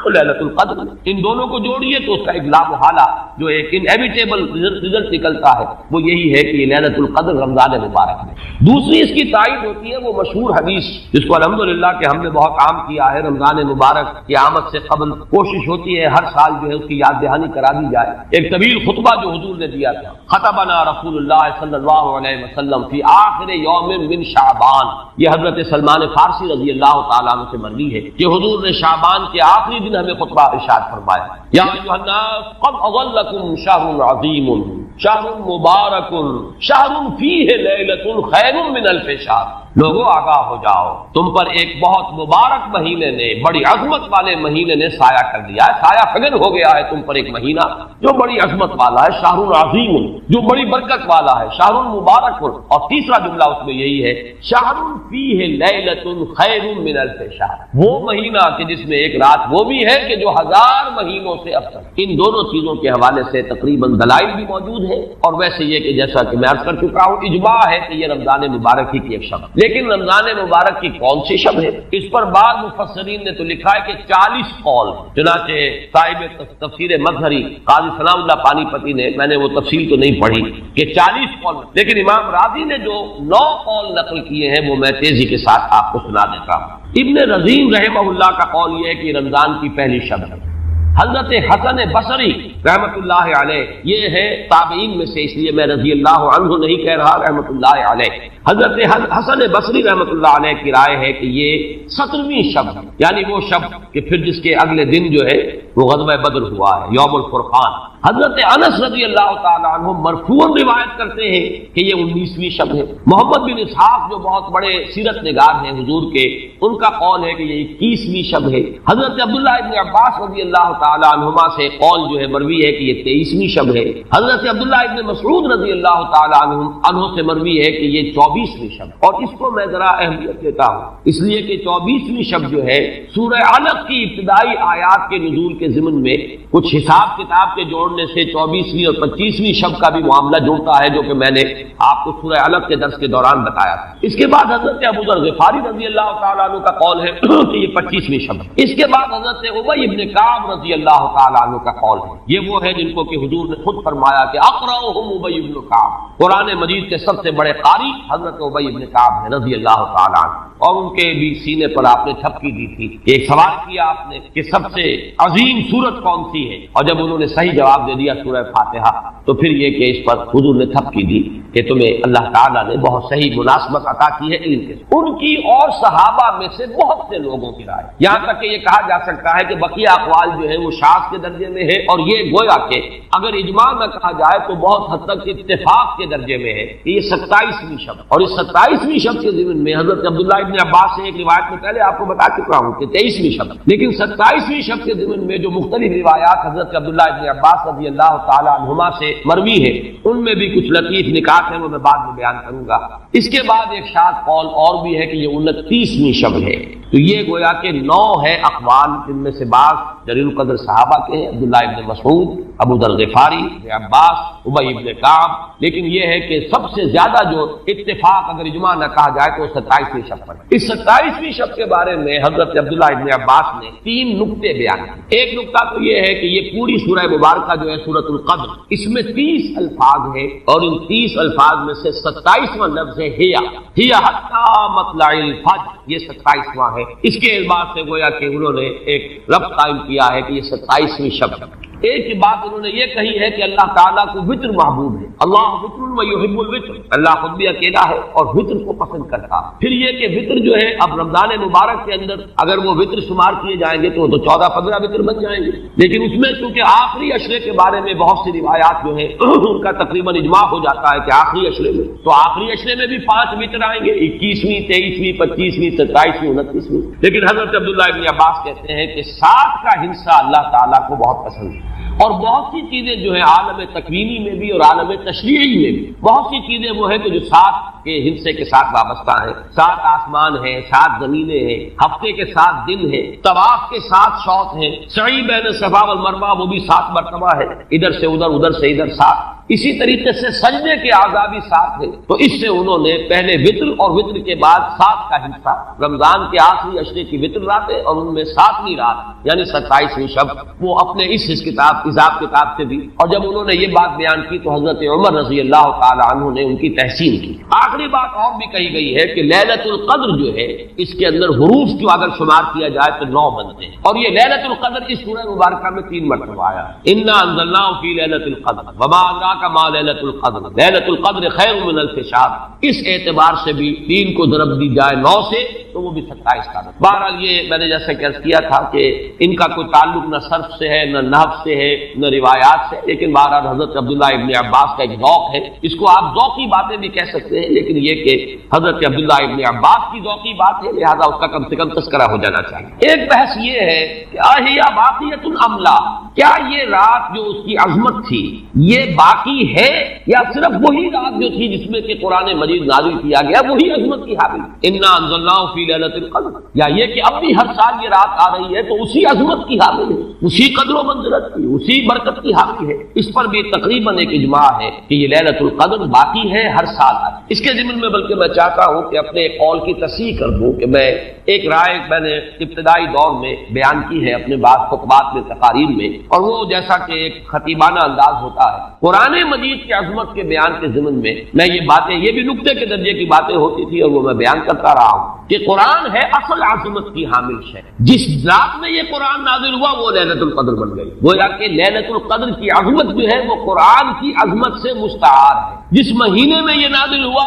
لیلۃ القدر. ان دونوں کو جوڑیے تو اس کا ایک لا محالہ جو ایک انیویٹیبل رزلٹ نکلتا ہے وہ یہی ہے کہ یہ لیلۃ القدر رمضان مبارک میں۔ دوسری اس کی تائید ہوتی ہے وہ مشہور حدیث جس کو الحمدللہ کہ ہم نے بہت عام کیا ہے، رمضان مبارک کی آمد سے قبل کوشش ہوتی ہے ہر سال جو ہے اس کی یاد دہانی کرا دی جائے۔ ایک طویل خطبہ جو حضور نے دیا تھا، خطبنا رسول اللہ صلی اللہ علیہ وسلم فی آخر یوم من شعبان، یہ حضرت سلمان فارسی رضی اللہ تعالیٰ عنہ سے مروی ہے کہ حضور نے شعبان کے آخری دن ہمیں خطبہ ارشاد فرمایا، یا ایھا الناس قد اظلکم شہر عظیم شہر مبارک شہر فیہ لیلۃ خیر من الف شہر، لوگوں آگاہ ہو جاؤ، تم پر ایک بہت مبارک مہینے نے، بڑی عظمت والے مہینے نے سایہ کر دیا ہے، سایہ فگن ہو گیا ہے تم پر ایک مہینہ جو بڑی عظمت والا ہے، شہر عظیم جو بڑی برکت والا ہے، شہر مبارک۔ اور تیسرا جملہ اس میں یہی ہے، شہر فیہ لیلۃ خیر من الف شہر، وہ مہینہ کہ جس میں ایک رات وہ بھی ہے کہ جو 1000 مہینوں سے افضل۔ ان دونوں چیزوں کے حوالے سے تقریباً دلائل بھی موجود ہے، اور ویسے یہ کہ جیسا کہ میں عرض کر چکا ہوں اجماع ہے کہ یہ رمضان مبارک ہی کی ایک شب، لیکن رمضان مبارک کی کون سی شب ہے اس پر بعض مفسرین نے تو لکھا ہے کہ 40 قول، چنانچہ صاحب تفسیر مظہری قاضی سلام اللہ پانی پتی نے، میں نے وہ تفصیل تو نہیں پڑھی کہ 40 قول، لیکن امام راضی نے جو 9 قول نقل کیے ہیں وہ میں تیزی کے ساتھ آپ کو سنا دیتا ہوں۔ ابن رزین رحمہ اللہ کا قول یہ ہے کہ رمضان کی پہلی شب ہے۔ حضرت حسن بصری رحمۃ اللہ علیہ، یہ ہے تابعین میں سے، اس لیے میں رضی اللہ عنہ نہیں کہہ رہا، رحمۃ اللہ علیہ، حضرت حسن بصری رحمۃ اللہ علیہ کی رائے ہے کہ یہ 17ویں شب ہے، یعنی وہ شب کہ پھر جس کے اگلے دن جو ہے وہ غزوہ بدر ہوا ہے، یوم الفرقان۔ حضرت انس رضی اللہ تعالیٰ عنہ مرفوعاً روایت کرتے ہیں کہ یہ 19ویں شب ہے۔ محمد بن اسحاق جو بہت بڑے سیرت نگار ہیں حضور کے، ان کا قول ہے کہ یہ 21ویں شب ہے۔ حضرت عبداللہ ابن عباس رضی اللہ تعالیٰ عنہما سے قول جو ہے مروی ہے کہ یہ 23ویں شب ہے۔ حضرت عبداللہ ابن مسعود رضی اللہ تعالیٰ عنہ سے مروی ہے کہ یہ 24ویں شب، اور اس کو میں ذرا اہمیت دیتا ہوں اس لیے کہ 24ویں شب جو ہے سورہ علق کی ابتدائی آیات کے نزول کے ضمن میں کچھ حساب کتاب کے جوڑنے سے 24ویں اور 25ویں شب کا بھی معاملہ جڑتا ہے، جو کہ میں نے آپ کو سورہ علق کے درس کے دوران بتایا تھا۔ اس کے بعد حضرت ابو ذر غفاری رضی اللہ تعالیٰ عنہ کا قول ہے کہ یہ 25ویں شب ہے۔ اس کے بعد حضرت ابی ابن کعب رضی اللہ تعالیٰ عنہ کا قول ہے، یہ وہ ہے جن کو کہ حضور نے خود فرمایا کہ اقرأہم ابی ابن کعب، قرآن مجید کے سب سے بڑے قاری حضرت ابی ابن کعب ہے رضی اللہ تعالیٰ عنہ، اور ان کے بھی سینے پر آپ نے تھپکی دی تھی۔ ایک سوال کیا آپ نے کہ سب سے عظیم سورت کون سی ہے، اور جب انہوں نے صحیح جواب دے دیا سورہ فاتحہ، تو پھر یہ کہ اس پر حضور نے تھپکی دی کہ تمہیں اللہ تعالیٰ نے بہت صحیح مناسبت عطا کی ہے علم کے۔ ان کی اور صحابہ میں سے بہت سے لوگوں کی رائے، یہاں تک کہ یہ کہا جا سکتا ہے کہ بقیہ اقوال جو ہے وہ شاذ کے درجے میں ہے، اور یہ گویا کہ اگر اجماع نہ کہا جائے تو بہت حد تک اتفاق کے درجے میں ہے کہ یہ 27ویں شب، اور اس 27ویں شب کے ضمن میں حضرت عبداللہ ابن عباس سے ایک روایت میں پہلے آپ کو بتا چکا ہوں کہ 23ویں شب، لیکن 27ویں شب کے ضمن میں جو مختلف روایات حضرت عبداللہ ابن عباس رضی اللہ تعالیٰ عنہما سے مروی ہے ان میں بھی کچھ لطیف نکات ہیں، وہ میں بعد میں بیان کروں گا۔ اس کے بعد ایک شاذ قول اور بھی ہے کہ یہ 29ویں شب ہے، تو یہ گویا کہ 9 ہے اقوال، جن میں سے بعض جلیل القدر صحابہ کے ہیں، عبداللہ ابن مسعود، ابو ذر غفاری، ابن عباس، ابی ابن کعب، لیکن یہ ہے کہ سب سے زیادہ جو اتفاق اگر اجماع نہ کہا جائے تو 27ویں شب پر۔ اس 27ویں شب کے بارے میں حضرت عبداللہ ابن عباس نے 3 نقطے بیان کیے۔ ایک نقطہ تو یہ ہے کہ یہ پوری سورہ مبارکہ جو ہے سورۃ القدر، اس میں 30 الفاظ ہیں، اور ان 30 الفاظ میں سے 27واں لفظ ہے ہی حتی مطلع الفجر، یہ 27واں ہے۔ اس کے اعتبار سے گویا کہ انہوں نے ایک ربط قائم کیا ہے کہ یہ 27ویں شب ہے۔ ایک ہی بات انہوں نے یہ کہی ہے کہ اللہ تعالیٰ کو وطر محبوب ہے، اللہ وطر و یحب الوطر، اللہ خود بھی اکیلا ہے اور وطر کو پسند کرتا ہے۔ پھر یہ کہ وطر جو ہے اب رمضان مبارک کے اندر اگر وہ وطر شمار کیے جائیں گے تو 14-15 وطر بن جائیں گے، لیکن اس میں چونکہ آخری عشرے کے بارے میں بہت سی روایات جو ہیں ان کا تقریباً اجماع ہو جاتا ہے کہ آخری عشرے میں، تو آخری عشرے میں بھی 5 وطر آئیں گے، 21ویں، 23ویں، 25ویں، 27ویں، 29ویں، لیکن حضرت عبداللہ ابن عباس کہتے ہیں کہ 7 کا ہندسہ اللہ تعالیٰ کو بہت پسند ہے، اور بہت سی چیزیں جو ہے عالم تکوینی میں بھی اور عالم تشریعی میں بھی بہت سی چیزیں وہ ہیں کہ جو 7 کے ہندسے کے ساتھ وابستہ ہیں۔ 7 آسمان ہیں، 7 زمینیں ہیں، ہفتے کے 7 دن ہیں، طواف کے 7 شوط ہیں، سعی بین صفا والمروہ وہ بھی 7 مرتبہ ہے، ادھر سے ادھر، ادھر سے ادھر 7، اسی طریقے سے سجدے کے اعضاء بھی 7 ہیں، تو اس سے انہوں نے پہلے وطر اور وطر کے بعد 7 کا حصہ، رمضان کے آخری عشرے کی وطر راتیں اور ان میں 7ویں رات یعنی 27ویں شب وہ اپنے اس حساب کتاب سے بھی، اور جب انہوں نے یہ بات بیان کی تو حضرت عمر رضی اللہ تعالی عنہ نے ان کی تحسین کی۔ آخری بات اور بھی کہی گئی ہے کہ لیلۃ القدر جو ہے اس کے اندر حروف جو اگر شمار کیا جائے تو 9 بنتے ہیں، اور یہ لیلۃ القدر اس سورہ مبارکہ میں 3 مرتبہ آیا ہے۔ انا انزلناہ فی لیلۃ القدر وما ادراک ما لیلۃ القدر لیلۃ القدر خیر من الف شہر، اس اعتبار سے بھی 3 کو ضرب دی جائے 9 سے تو وہ بھی 27 کا۔ بہرحال یہ میں نے جیسا کہ عرض کیا تھا کہ ان کا کوئی تعلق نہ صرف سے ہے نہ نحو سے ہے نہ روایات سے، لیکن بہرحال حضرت عبداللہ ابن عباس کا ایک ذوق ہے، اس کو آپ ذوقی باتیں بھی کہہ سکتے ہیں، لیکن یہ کہ حضرت عبداللہ ابن عباس کی ذوقی بات ہے لہذا اس کا کم سے کم تذکرہ ہو جانا چاہیے۔ ایک بحث یہ ہے کہ اہیا باقیۃ الاملا، کیا یہ رات جو اس کی عظمت تھی یہ باقی ہے یا صرف وہی رات جو تھی جس میں کہ قرآن مجید نازل کیا گیا وہی عظمت کی حامل؟ انا انزلناہ فی لیلۃ القدر، یا یہ کہ اب بھی ہر سال یہ رات آ رہی ہے تو اسی عظمت کی حامل ہے، اسی قدر و منزلت کی، اسی برکت کی حامل ہے؟ اس پر بھی تقریباً ایک اجماع ہے کہ یہ لیلۃ القدر باقی ہے، ہر سال آتی۔ اس کے ضمن میں بلکہ میں چاہتا ہوں کہ اپنے ایک قول کی تصحیح کر دوں کہ میں ایک رائے میں نے ابتدائی دور میں بیان کی ہے اپنے بعض خطبات میں تقاریر میں، اور وہ جیسا کہ ایک خطیبانہ انداز ہوتا ہے قرآن مجید کی عظمت کے بیان کے ضمن میں یہ باتیں، یہ بھی نقطے کے درجے کی باتیں ہوتی تھی اور وہ میں بیان کرتا رہا ہوں کہ قرآن ہے اصل عظمت کی حامل شے، جس رات میں یہ قرآن نازل ہوا وہ لیلۃ القدر بن گئی، گویا کہ لیلۃ القدر کی عظمت جو ہے وہ قرآن کی عظمت سے مستعار ہے۔ جس مہینے میں یہ نازل ہوا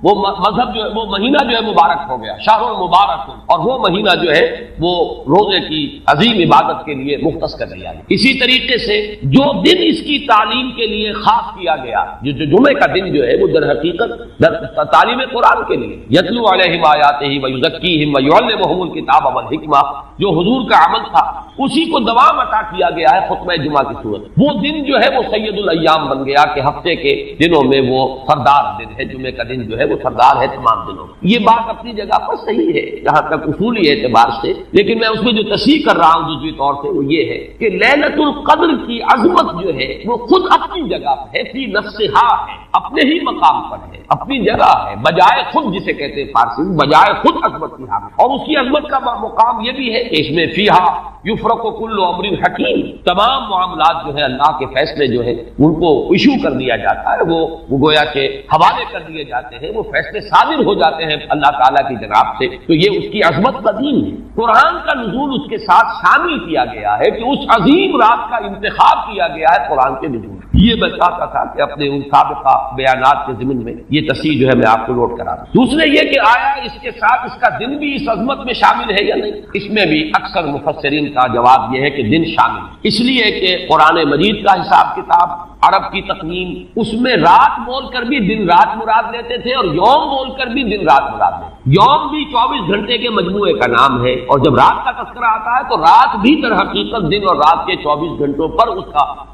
وہ مذہب جو ہے وہ مہینہ جو ہے مبارک ہو گیا، شہر المبارک، اور وہ مہینہ جو ہے وہ روزے کی عظیم عبادت کے لیے مختص کر دیا گیا۔ اسی طریقے سے جو دن اس کی تعلیم کے لیے خاص کیا گیا، جو جمعے کا دن جو ہے وہ در حقیقت تعلیم قرآن کے لیے، یتلو علیہم آیاتہ ویزکیہم ویعلمہم الکتاب والحکمہ، جو حضور کا عمل تھا اسی کو دوام عطا کیا گیا ہے خطبہ جمعہ کی صورت۔ وہ دن جو ہے وہ سید الایام بن گیا کہ ہفتے کے دنوں میں وہ سردار دن ہے، جمعے کا دن جو ہے وہ سردار ہے تمام دنوں۔ یہ بات اپنی جگہ پر صحیح ہے جہاں تک اصولی اعتبار سے، لیکن میں اس میں جو تصحیح کر رہا ہوں جزوی طور سے وہ یہ ہے کہ لیلۃ القدر کی عظمت جو ہے وہ خود اپنی جگہ پر ہے، فی نفسہا ہے، اپنے ہی مقام پر ہے، اپنی جگہ ہے، بجائے خود، جسے کہتے ہیں فارسی میں بجائے خود عظمت کی حامل، اور اس کی عظمت کا مقام یہ بھی ہے کہ اس میں فیہا یفرق کل امر حکیم، تمام معاملات جو ہے اللہ کے فیصلے جو ہے ان کو ایشو کر دیا جاتا ہے، وہ گویا کہ حوالے کر دیے جاتے ہیں، وہ فیصلے صادر ہو جاتے ہیں اللہ تعالیٰ کی جناب سے، تو یہ اس کی عظمت قدیم ہے۔ قرآن کا نزول اس کے ساتھ شامل کیا گیا ہے کہ اس عظیم رات کا انتخاب کیا گیا ہے قرآن کے نزول۔ یہ میں چاہتا تھا کہ اپنے ان سابقہ بیانات کے ضمن میں یہ تصحیح جو ہے میں آپ کو نوٹ کرا دوں۔ دوسرے یہ کہ آیا اس کے ساتھ اس کا دن بھی اس عظمت میں شامل ہے یا نہیں؟ اس میں بھی اکثر مفسرین کا جواب یہ ہے کہ دن شامل ہے، اس لیے کہ قرآن مجید کا حساب کتاب، عرب کی تقویم، اس میں رات بول کر بھی دن رات مراد لیتے تھے اور یوم بول کر بھی دن رات مراد لیتے تھے۔ یوم بھی 24 گھنٹے کے مجموعے کا نام ہے، اور جب رات کا تذکرہ آتا ہے تو رات بھی در حقیقت دن اور رات کے 24 گھنٹوں پر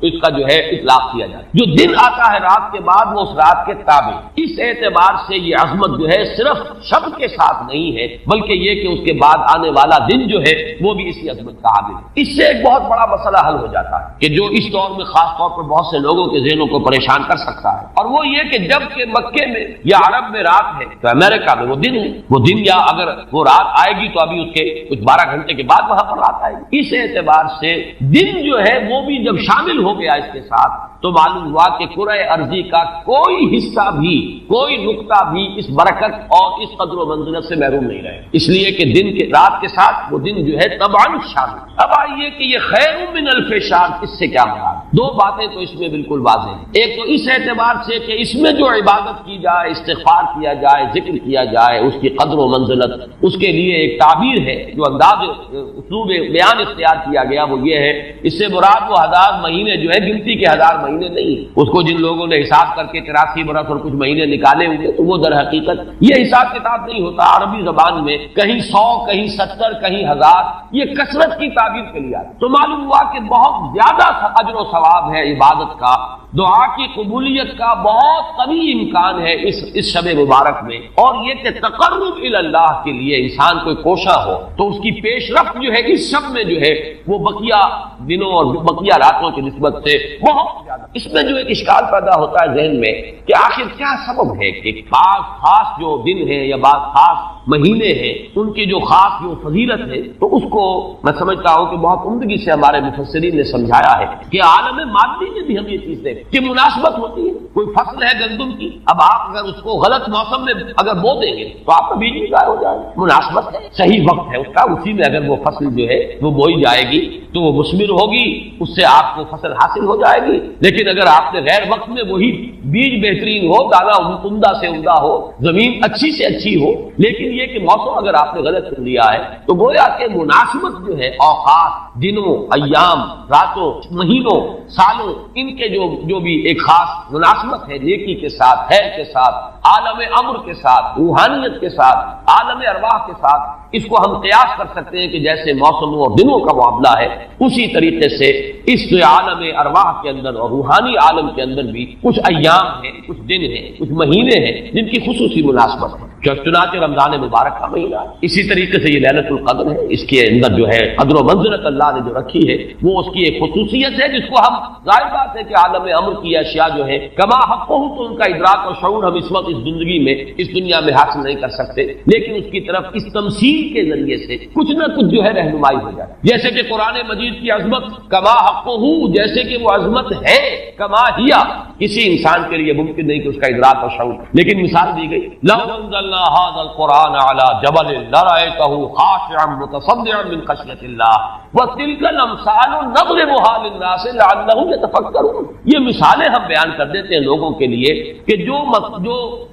اس کا جو ہے اطلاق کیا جاتا ہے۔ جو دن آتا ہے رات کے بعد وہ اس رات کے تابع، اس اعتبار سے یہ عظمت جو ہے صرف شب کے ساتھ نہیں ہے بلکہ یہ کہ اس کے بعد آنے والا دن جو ہے وہ بھی اسی عظمت کا حامل ہے۔ اس سے ایک بہت بڑا مسئلہ حل ہو جاتا ہے کہ جو اس دور میں خاص طور پر بہت سے لوگوں کے ذہنوں کو پریشان کر سکتا ہے، اور وہ یہ کہ جب کہ مکے میں یا عرب میں رات ہے تو امریکہ میں وہ دن ہے، وہ دن یا اگر وہ رات آئے گی تو ابھی اس کے کچھ 12 گھنٹے کے بعد وہاں پر رات آئے گی۔ اس اعتبار سے دن جو ہے وہ بھی جب شامل ہو گیا اس کے ساتھ تو معلوم ہوا کہ کرۂ ارضی کا کوئی حصہ بھی، کوئی نقطہ بھی اس برکت اور اس قدر و منزلت سے محروم نہیں رہے، اس لیے کہ دن کے رات کے ساتھ وہ دن جو ہے طبعاً شامل۔ اب آئیے کہ یہ خیر من الف شہر اس سے کیا مراد؟ دو باتیں تو اس میں بالکل واضح ہیں۔ ایک تو اس اعتبار سے کہ اس میں جو عبادت کی جائے، استغفار کیا جائے، ذکر کیا جائے، اس کی قدر و منزلت، اس کے لیے ایک تعبیر ہے، جو انداز اسلوب بیان اختیار کیا گیا وہ یہ ہے، اس سے مراد وہ 1000 مہینے جو ہے گنتی کے 1000 مہینے نہیں، اس کو جن لوگوں نے حساب کر کے 83 برس اور کچھ مہینے نکالے ہوئے تو وہ در حقیقت یہ حساب کتاب نہیں ہوتا۔ عربی زبان میں کہیں 100 کہیں 70 کہیں 1000 یہ کثرت کی تعبیر کے لیے آتا، تو معلوم ہوا کہ بہت زیادہ اجر و ثواب ثواب ہے عبادت کا، دعا کی قبولیت کا بہت قوی امکان ہے اس شب مبارک میں، اور یہ کہ تقرب الی اللہ کے لیے انسان کوئی کوشاں ہو تو اس کی پیش رفت جو ہے اس شب میں جو ہے وہ بقیہ دنوں اور بقیہ راتوں کی نسبت سے بہت زیادہ۔ اس میں جو ایک اشکال پیدا ہوتا ہے ذہن میں کہ آخر کیا سبب ہے کہ بعض خاص جو دن ہے یا بعض خاص مہینے ہیں ان کی جو خاص جو فضیلت ہے، تو اس کو میں سمجھتا ہوں کہ بہت عمدگی سے ہمارے مفسرین نے سمجھایا ہے کہ عالم مادی میں بھی ہم یہ چیز دیکھیں کہ مناسبت ہوتی ہے۔ کوئی فصل ہے گندم کی، اب آپ اگر اس کو غلط موسم میں اگر بو دیں گے تو آپ کا بیج بھی ضائع ہو جائے گا۔ مناسبت ہے، صحیح وقت ہے اس کا، اسی میں اگر وہ فصل جو ہے وہ بوئی جائے گی تو وہ مثمر ہوگی، اس سے آپ کو فصل حاصل ہو جائے گی۔ لیکن اگر آپ نے غیر وقت میں وہی بیج بہترین ہو، دانا عمدہ سے عمدہ ہو، زمین اچھی سے اچھی ہو، لیکن یہ کہ موسم اگر آپ نے غلط چن لیا ہے تو گویا کہ مناسبت جو ہے اوقات، دنوں، ایام، راتوں، مہینوں، سالوں، ان کے جو بھی ایک خاص مناسبت ہے نیکی کے ساتھ، خیر کے ساتھ، عالم امر کے ساتھ، روحانیت کے ساتھ، عالم ارواح کے ساتھ، اس کو ہم قیاس کر سکتے ہیں کہ جیسے موسموں اور دنوں کا معاملہ ہے اسی طریقے سے اس عالم ارواح کے اندر اور روحانی عالم کے اندر بھی کچھ ایام ہیں، کچھ دن ہیں، کچھ مہینے ہیں جن کی خصوصی مناسبت ہے۔ چنانچہ رمضان مبارک کا مہینہ اسی طریقے سے یہ ليلۃ القدر ہے، اس کے اندر جو ہے قدر و منزلت اللہ نے جو رکھی ہے وہ اس کی ایک خصوصیت ہے جس کو ہم ظاہر بات ہے کہ عالم امر کی اشیاء جو ہے کما حقہ تو ان کا ادراک اور شعور ہم اس وقت اس زندگی میں اس دنیا میں حاصل نہیں کر سکتے، لیکن اس کی طرف اس تمثیل کے ذریعے سے کچھ نہ کچھ جو ہے رہنمائی ہو جائے، جیسے کہ قرآن مجید کی عظمت کما حقہ، جیسے کہ وہ عظمت ہے کما ہیا، کسی انسان کے لیے ممکن نہیں کہ اس کا ادراک اور شعور، لیکن مثال دی گئی لو انزلنا هذا القرآن على جبل لرأيته خاشعا متصدعا من خشية الله وتلك الامثال نضربها للناس لعلهم يتفكرون۔ یہ مثالیں ہم بیان کر دیتے ہیں لوگوں کے لیے کہ جو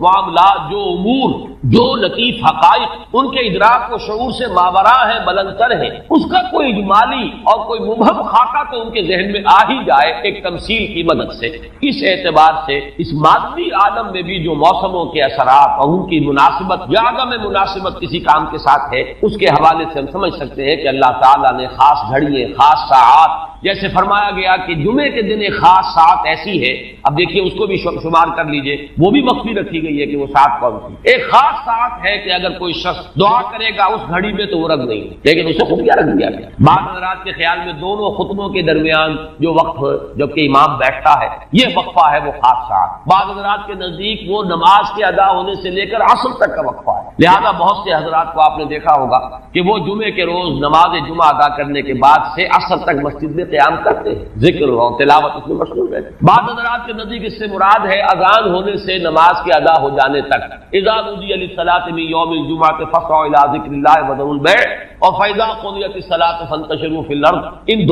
معاملات، جو امور، جو لطیف حقائق ان کے ادراک و شعور سے ماوراء ہیں، بلند تر ہیں، اس کا کوئی اجمالی اور کوئی مبہم خاکہ تو ان کے ذہن میں آ ہی جائے ایک تمثیل کی مدد سے۔ اس اعتبار سے اس مادی عالم میں بھی جو موسموں کے اثرات اور ان کی مناسبت یا عدم مناسبت کسی کام کے ساتھ ہے، اس کے حوالے سے ہم سمجھ سکتے ہیں کہ اللہ تعالیٰ نے خاص گھڑیے، خاص ساعات، جیسے فرمایا گیا کہ جمعے کے دن ایک خاص ساعت ایسی ہے، اب دیکھیے اس کو بھی شمار کر لیجئے، وہ بھی مخفی رکھی گئی ہے کہ وہ ساعت کون سی، ایک خاص ساعت ہے کہ اگر کوئی شخص دعا کرے گا اس گھڑی میں تو وہ رکھ نہیں، لیکن اسے خفیہ رکھ دیا گیا۔ بعض حضرات کے خیال میں دونوں خطبوں کے درمیان جو وقت ہے جبکہ امام بیٹھتا ہے یہ وقفہ ہے وہ خاص ساعت، بعض حضرات کے نزدیک وہ نماز کے ادا ہونے سے لے کر عصر تک کا وقفہ ہے، لہذا بہت سے حضرات کو آپ نے دیکھا ہوگا کہ وہ جمعے کے روز نماز جمعہ ادا کرنے کے بعد سے عصر تک مسجد میں قیام کرتے ہیں، ذکر اور تلاوت اس میں مشغول رہتے ہیں۔ بعض حضرات کے نزدیک اس سے مراد ہے اذان ہونے سے نماز کے ادا ہو جانے تک، اذا نودی للصلاۃ من یوم الجمعۃ فاسعوا الی ذکر اللہ وذروا البیع اور فاذا قضیت الصلاۃ فانتشروا فی الارض، ان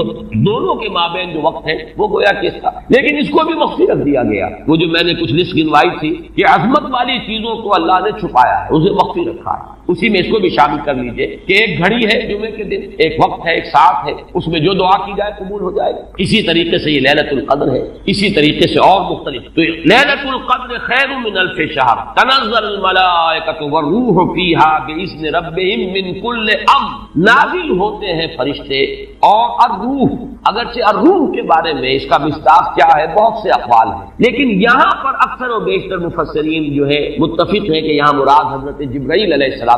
دونوں کے مابین جو وقت ہے وہ گویا کہ اس کا، لیکن اس کو بھی مخفی رکھ دیا گیا۔ وہ جو میں نے کچھ لسٹ گنوائی تھی کہ عظمت والی چیزوں کو اللہ نے چھپایا ہے، اسے مخفی رکھا ہے، اسی میں اس کو بھی شامل کر لیجئے کہ ایک گھڑی ہے جمعے کے دن، ایک وقت ہے، ایک ساعت ہے، اس میں جو دعا کی جائے قبول ہو جائے گا۔ اسی طریقے سے یہ ليلۃ القدر ہے، اسی طریقے سے اور مختلف، تو ليلۃ القدر خیر من الف شہر تنزل الملائکۃ والروح فیہا باذن ربہم من کل امر، نازل ہوتے ہیں فرشتے اور الروح، اگرچہ الروح کے بارے میں اس کا مصداق کیا ہے بہت سے اقوال ہیں، لیکن یہاں پر اکثر و بیشتر مفسرین جو ہے متفق ہیں کہ یہاں مراد حضرت جبرائیل علیہ السلام،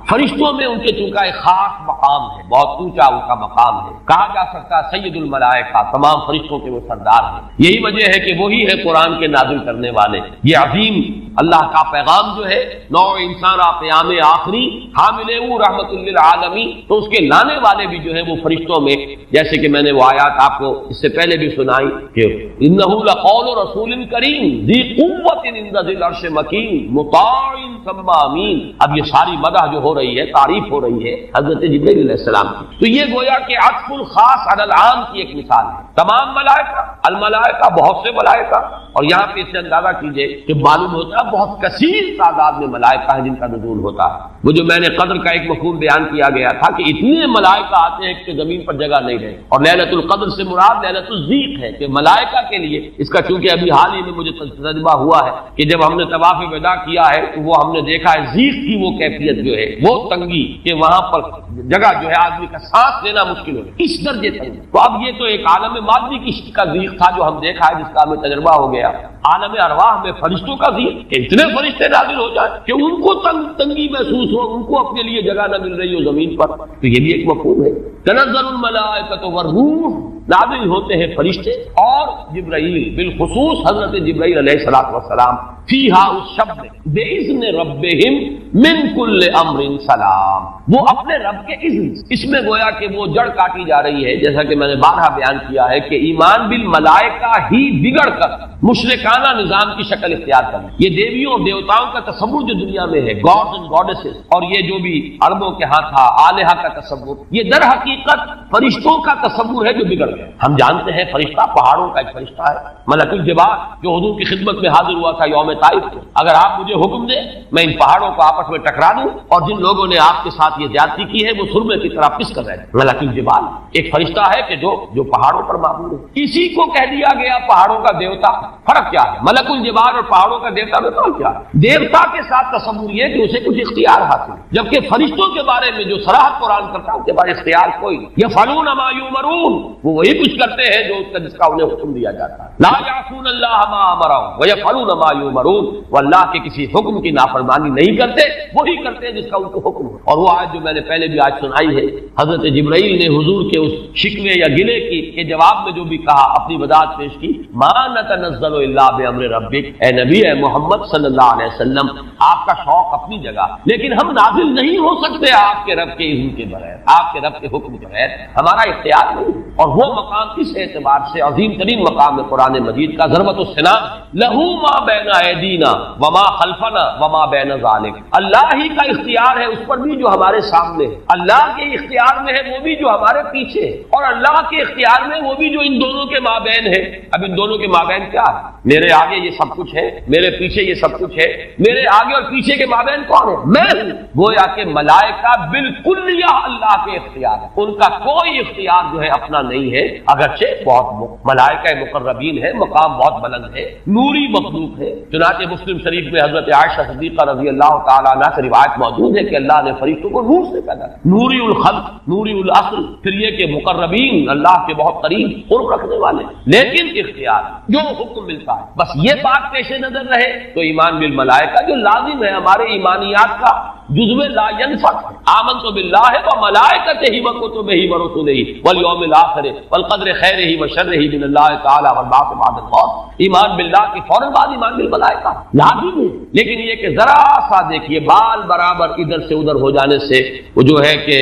فرشتوں میں ان کے چونکہ ایک خاص مقام ہے، بہت اونچا ان کا مقام ہے، کہا جا سکتا ہے سید الملائکہ، تمام فرشتوں کے وہ سردار ہیں، یہی وجہ ہے کہ وہی ہے قرآن کے نازل کرنے والے، یہ عظیم اللہ کا پیغام جو ہے نوع انسان قیام آخری حامل رحمت للعالمین، تو اس کے لانے والے بھی جو ہے وہ فرشتوں میں، جیسے کہ میں نے وہ آیات آپ کو اس سے پہلے بھی سنائی کہ انہ لقول رسول کریم ذی قوت عند ذی العرش مکین مطاع ثم امین۔ اب یہ ساری مدح جو ہو رہی ہے، تعریف ہو رہی ہے حضرت جبرائیل علیہ السلام کی، تو یہ گویا کہ عطف الخاص علی العام کی ایک مثال ہے۔ تمام ملائکہ، الملائکہ بہت سے ملائکہ، اور یہاں پہ اس سے اندازہ کیجئے کہ معلوم ہوتا ہے بہت کثیر تعداد میں ملائکہ ہیں جن کا نزول ہوتا ہے۔ وہ جو میں نے قدر کا ایک مفہوم بیان کیا گیا تھا کہ اتنے ملائکہ آتے ہیں کہ زمین پر جگہ نہیں رہے، اور ليلۃ القدر سے مراد ليلۃ الضیق ہے کہ ملائکہ کے لیے، اس کا چونکہ ابھی حال ہی میں مجھے تجربہ ہوا ہے کہ جب ہم نے طواف وداع کیا ہے تو وہ ہم نے دیکھا ہے ضیق کی وہ کیفیت جو ہے، وہ تنگی کہ وہاں پر جگہ جو ہے آدمی کا سانس لینا مشکل ہو گیا، اس درجے تک۔ تو اب یہ تو ایک عالم مادی کا ضیق تھا جو ہم دیکھا ہے، جس کا ہمیں تجربہ ہو گیا۔ عالم ارواح میں فرشتوں کا ضیق کہ اتنے فرشتے نازل ہو جائیں کہ ان کو تنگی محسوس ہو، ان کو اپنے لیے جگہ نہ مل رہی ہو زمین پر، تو یہ بھی ایک مفہوم ہے۔ تنزل الملائکۃ والروح، نازل ہوتے ہیں فرشتے اور جبرائیل، بالخصوص حضرت جبرائیل علیہ الصلوۃ والسلام، فیہا اس شب میں، بِإِذْنِ رَبِّهِمْ مِنْ كُلِّ أَمْرٍ سلام، وہ اپنے رب کے اذن۔ اس میں گویا کہ وہ جڑ کاٹی جا رہی ہے، جیسا کہ میں نے بارہا بیان کیا ہے کہ ایمان بالملائکہ ہی بگڑ کر مشرکانہ نظام کی شکل اختیار کرنا۔ یہ دیویوں اور دیوتاؤں کا تصور جو دنیا میں ہے، گاڈز اینڈ گاڈیسز، اور یہ جو بھی عربوں کے ہاں تھا آلہہ کا تصور، یہ در حقیقت فرشتوں کا تصور ہے جو بگڑ گیا۔ ہم جانتے ہیں فرشتہ پہاڑوں کا ایک فرشتہ ہے، ملک الجبال، جو حضور کی خدمت میں حاضر ہوا تھا یوم طائف کو۔ اگر آپ مجھے حکم دیں میں ان پہاڑوں کو آپس میں ٹکرا دوں، اور جن لوگوں نے آپ کے ساتھ یہ زیادتی کی ہے وہ سرمے کی طرح پس کر رہے ہیں۔ ملک الجبال ایک فرشتہ ہے کہ جو پہاڑوں پر معمول ہے، اسی کو کہہ دیا گیا پہاڑوں کا دیوتا۔ فرق کیا ہے ملک الجبال اور پہاڑوں کا دیوتا میں؟ فرق کیا ہے؟ دیوتا کے ساتھ تصور یہ کہ اسے کچھ اختیار حاصل ہے، جبکہ فرشتوں کے بارے میں جو صراحت قرآن کرتا ہے اس کے بارے اختیار کوئی نہیں۔ یفعلون ما یؤمرون، وہ وہی کچھ کرتے ہیں جس کا انہیں حکم دیا جاتا ہے۔ لا یعصون اللہ ما امرهم ویفعلون ما یؤمرون، وہ اللہ کے کسی حکم کی نافرمانی نہیں کرتے، وہی کرتے ہیں جس کا ان کو حکم ہو۔ اور وہ آیت جو میں نے پہلے بھی آج سنائی ہے، حضرت جبرائیل نے حضور کے اس شکوے یا گلے کے جواب میں جو بھی کہا، اپنی وضاحت پیش کی، ما نتنزل الا بامر ربک، اے نبی، اے محمد صلی اللہ علیہ وسلم، آپ کا شوق اپنی جگہ، لیکن ہم نازل نہیں ہو سکتے آپ کے رب کے اذن کے بغیر، آپ کے رب کے حکم کے بغیر، ہمارا اختیار نہیں۔ اور وہ مقام اس اعتبار سے عظیم ترین مقام ہے قرآن مجید کا، ضربۃ السنام، لہو ما بین ایدینا وما خلفنا وما بین ذالک، اللہ ہی کا اختیار ہے اس پر بھی جو ہمارے سامنے ہے، اللہ کے اختیار میں ہے وہ بھی جو ہمارے پیچھے ہے، اور اللہ کے اختیار میں وہ بھی جو ان دونوں کے مابین ہے۔ اب ان دونوں کے مابین کیا ہے؟ میرے آگے یہ سب کچھ ہے، میرے پیچھے یہ سب کچھ ہے، میرے آگے اور پیچھے کے مابین کون ہے؟ میں ہوں۔ گویا کہ ملائکہ بالکل اللہ کے اختیار ہے، ان کا کوئی اختیار جو ہے اپنا نہیں ہے، اگرچہ بہت ملائکہ مقربین ہے، مقام بہت بلند ہے، نوری مخلوق ہے۔ چنانچہ مسلم شریف میں حضرت عائشہ صدیقہ رضی اللہ تعالیٰ عنہ سے روایت موجود ہے کہ اللہ نے فرشتوں کو نور سے پیدا کیا، نوری الخلق، نوری الاصل، پھر یہ کہ مقربین، اللہ کے بہت قریب قرب رکھنے والے، لیکن اختیار جو حکم ملتا ہے، بس یہ بات پیش نظر رہے تو ایمان بالملائکہ جو لازم ہے ہمارے ایمانیات کا جزو لا ينفق، آمنت باللہ وملائکتہ وکتبہ ورسلہ والیوم الآخر والقدر خیرہ وشرہ من اللہ تعالی والبعث بعد الموت۔ ایمان باللہ کی فوراً بعد ایمان بالملائکہ لازم ہے، لیکن یہ کہ ذرا سا دیکھیے بال برابر ادھر سے ادھر ہو جانے سے وہ جو ہے کہ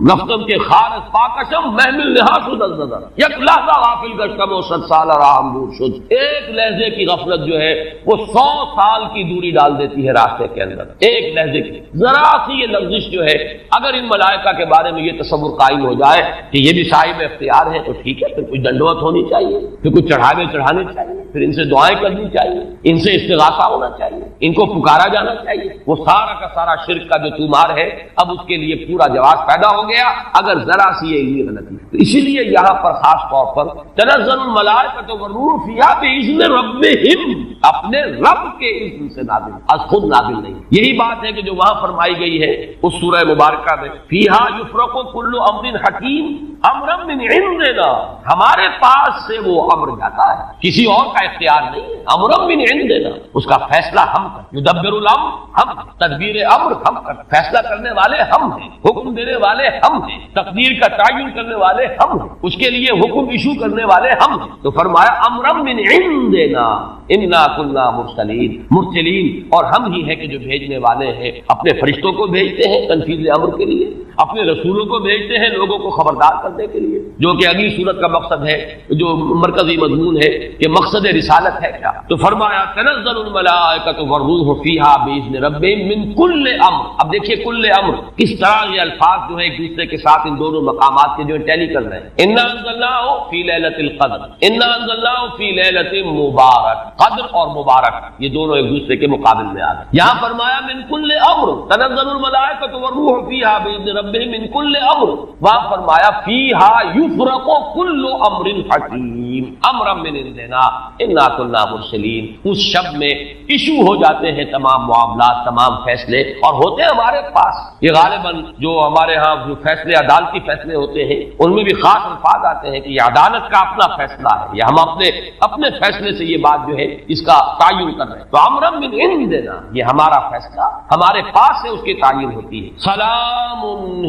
نفتم کے خارج پاکشم محمل نہاس النظر، یک لحظہ غافل گشتم و 100 سال راہم دور شد، ایک لحظے کی غفلت جو ہے وہ 100 سال کی دوری ڈال دیتی ہے راستے کے اندر، ایک لحظے کی ذرا سی یہ لفظش جو ہے، اگر ان ملائکہ کے بارے میں یہ تصور قائم ہو جائے کہ یہ بھی صاحب اختیار ہے تو ٹھیک ہے، پھر کچھ دنڈوت ہونی چاہیے، پھر کچھ چڑھانے چاہیے، پھر ان سے دعائیں کرنی چاہیے، ان سے استغاثہ ہونا چاہیے، ان کو پکارا جانا چاہیے۔ وہ سارا کا سارا شرک کا جو طومار ہے اب اس کے لیے پورا جواز پیدا ہو گیا اگر ذرا سی یہ علمی غلطی۔ تو اسی لیے یہاں پر خاص طور پر تنزل الملائکۃ والروح فیہا بإذن ربہم، اپنے رب کے اذن سے نازل، از خود نازل نہیں۔ یہی بات ہے کہ جو وہاں فرمائی گئی ہے اس سورہ مبارکہ میں، فیہا یفرق کل امر حکیم امرا من عندنا، ہمارے پاس سے وہ امر جاتا ہے، کسی اور کا اختیار نہیں ہے، امرا من عندنا، اس کا فیصلہ ہم کریں، یدبر الامر ہم، تدبیر امر ہم کریں، فیصلہ کرنے والے ہم ہیں، حکم دینے والے ہم ہیں، تقدیر کا تعین کرنے والے ہم ہیں، اس کے لیے حکم ایشو کرنے والے ہم ہیں۔ تو فرمایا امرا من عندنا انا کنا مرسلین، اور ہم ہی ہیں کہ جو بھیجنے والے ہیں، اپنے فرشتوں کو بھیجتے ہیں تنفیذ امر کے لیے، اپنے رسولوں کو بھیجتے ہیں لوگوں کو خبردار کرنے کے لیے، جو کہ اگلی صورت کا مقصد ہے، جو مرکزی مضمون ہے کہ مقصد رسالت ہے کیا۔ تو فرمایا تنزل الملائکۃ والروح فیہا باذن ربہم من کل امر۔ اب دیکھیے کل امر کس طرح یہ الفاظ جو ہے ایک دوسرے کے ساتھ ان دونوں مقامات کے جو ٹیلی کر رہے ہیں۔ انا انزلناہ فی لیلۃ القدر، انا انزلناہ فی لیلۃ مبارک، قدر اور مبارک یہ دونوں ایک دوسرے کے مقابل میں آ گئے۔ یہاں فرمایا من کل امر تنزل الملائکۃ والروح فیہا باذن ربہم من کل امر، وہاں فرمایا فیہا یفرق کل امر حکیم امرا من عندنا انا کنا مرسلین۔ اس شب میں ایشو ہو جاتے ہیں تمام معاملات، تمام فیصلے، اور ہوتے ہیں ہمارے پاس۔ یہ غالباً جو ہمارے ہاں جو فیصلے عدالتی فیصلے ہوتے ہیں ان میں بھی خاص الفاظ آتے ہیں کہ یہ عدالت کا اپنا فیصلہ ہے، یہ ہم اپنے فیصلے سے یہ بات جو ہے اس کا تعین کر رہے ہیں۔ تو امرا من عندنا، یہ ہمارا فیصلہ ہمارے پاس ہے، اس کی تعین ہوتی ہے۔ سلام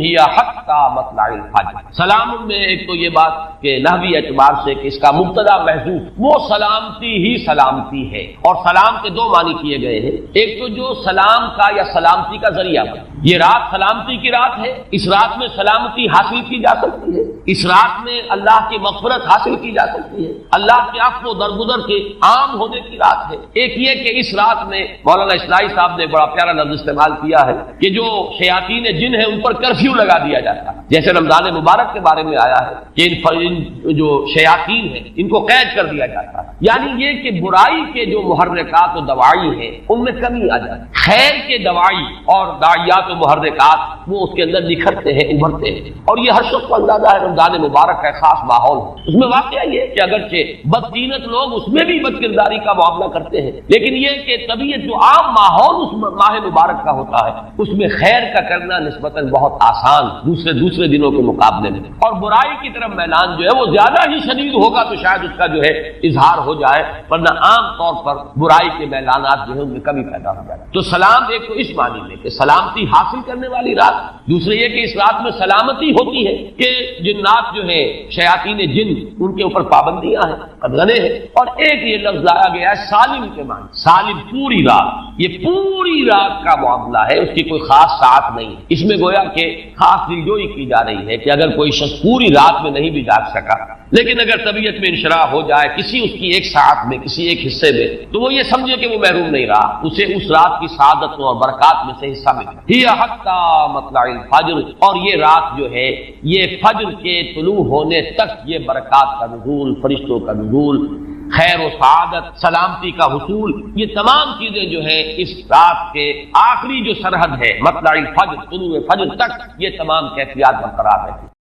ہی حتی مطلع الفجر، سلام میں ایک تو یہ بات کہ نحوی اعتبار سے کہ اس کا مبتدا محذوف، وہ سلامتی ہی سلامتی ہے، اور سلام کے دو معنی کیے گئے ہیں۔ ایک تو جو سلام کا یا سلامتی کا ذریعہ بنے، یہ رات سلامتی کی رات ہے، اس رات میں سلامتی حاصل کی جا سکتی ہے، اس رات میں اللہ کی مغفرت حاصل کی جا سکتی ہے، اللہ کے عفو و درگزر کے عام ہونے کی رات ہے۔ ایک یہ کہ اس رات میں مولانا اصلاحی صاحب نے بڑا پیارا لفظ استعمال کیا ہے کہ جو شیاطین جن ہیں ان پر کرفیو لگا دیا جاتا ہے، جیسے رمضان مبارک کے بارے میں آیا ہے کہ ان جو شیاطین ہیں ان کو قید کر دیا جاتا ہے، یعنی یہ کہ برائی کے جو محرکات و دوائی ہیں ان میں کمی آ جاتی ہے، خیر کے دوائی اور داعیات و محرکات وہ اس کے اندر نکھرتے ہیں، ابھرتے ہیں۔ اور یہ ہر شخص کو اندازہ ہے رمضان مبارک کا خاص ماحول ہے، اس میں واقعہ یہ کہ اگرچہ بدقینت لوگ اس میں بھی بد کرداری کا معاملہ کرتے ہیں، لیکن یہ کہ طبیعت جو عام ماحول اس ماہ مبارک کا ہوتا ہے اس میں خیر کا کرنا نسبتاً بہت آسان دوسرے دنوں کے مقابلے میں، اور برائی کی طرف میلان جو ہے وہ زیادہ ہی شدید ہوگا تو شاید اس کا جو ہے اظہار ہو جائے، ورنہ عام طور پر برائی کے میلانات جو ہے ان میں کمی پیدا ہو جائے۔ تو سلام ایک تو اس معنی میں کہ سلامتی حاصل کرنے والی رات، دوسرے یہ کہ اس رات میں سلامتی ہوتی ہے کہ جنات جو ہے شیاطین جن ان کے اوپر پابندیاں ہیں، قدغنے ہیں، اور ایک یہ لفظ لایا گیا ہے سالم کے معنی، سالم پوری رات، یہ پوری رات کا معاملہ ہے، اس کی کوئی خاص ساعت نہیں ہے۔ اس میں گویا کہ خاص دلجوئی کی جا رہی ہے کہ اگر کوئی شخص پوری رات میں نہیں بھی جاگ سکا، لیکن اگر طبیعت میں انشراح ہو جائے کسی اس کی ایک ساعت میں، کسی ایک حصے میں، تو وہ یہ سمجھے کہ وہ محروم نہیں رہا، اسے اس رات کی سعادتوں اور برکات میں سے حصہ ملا۔ ہی حتی مطلع الفجر، اور یہ رات جو ہے یہ فجر کے طلوع ہونے تک یہ برکات کا نزول، فرشتوں کا نزول، خیر و سعادت، سلامتی کا حصول، یہ تمام چیزیں جو ہیں اس رات کے آخری جو سرحد ہے مطلع الفجر، طلوع فجر تک یہ تمام کیفیات برقرار رہتی ہیں۔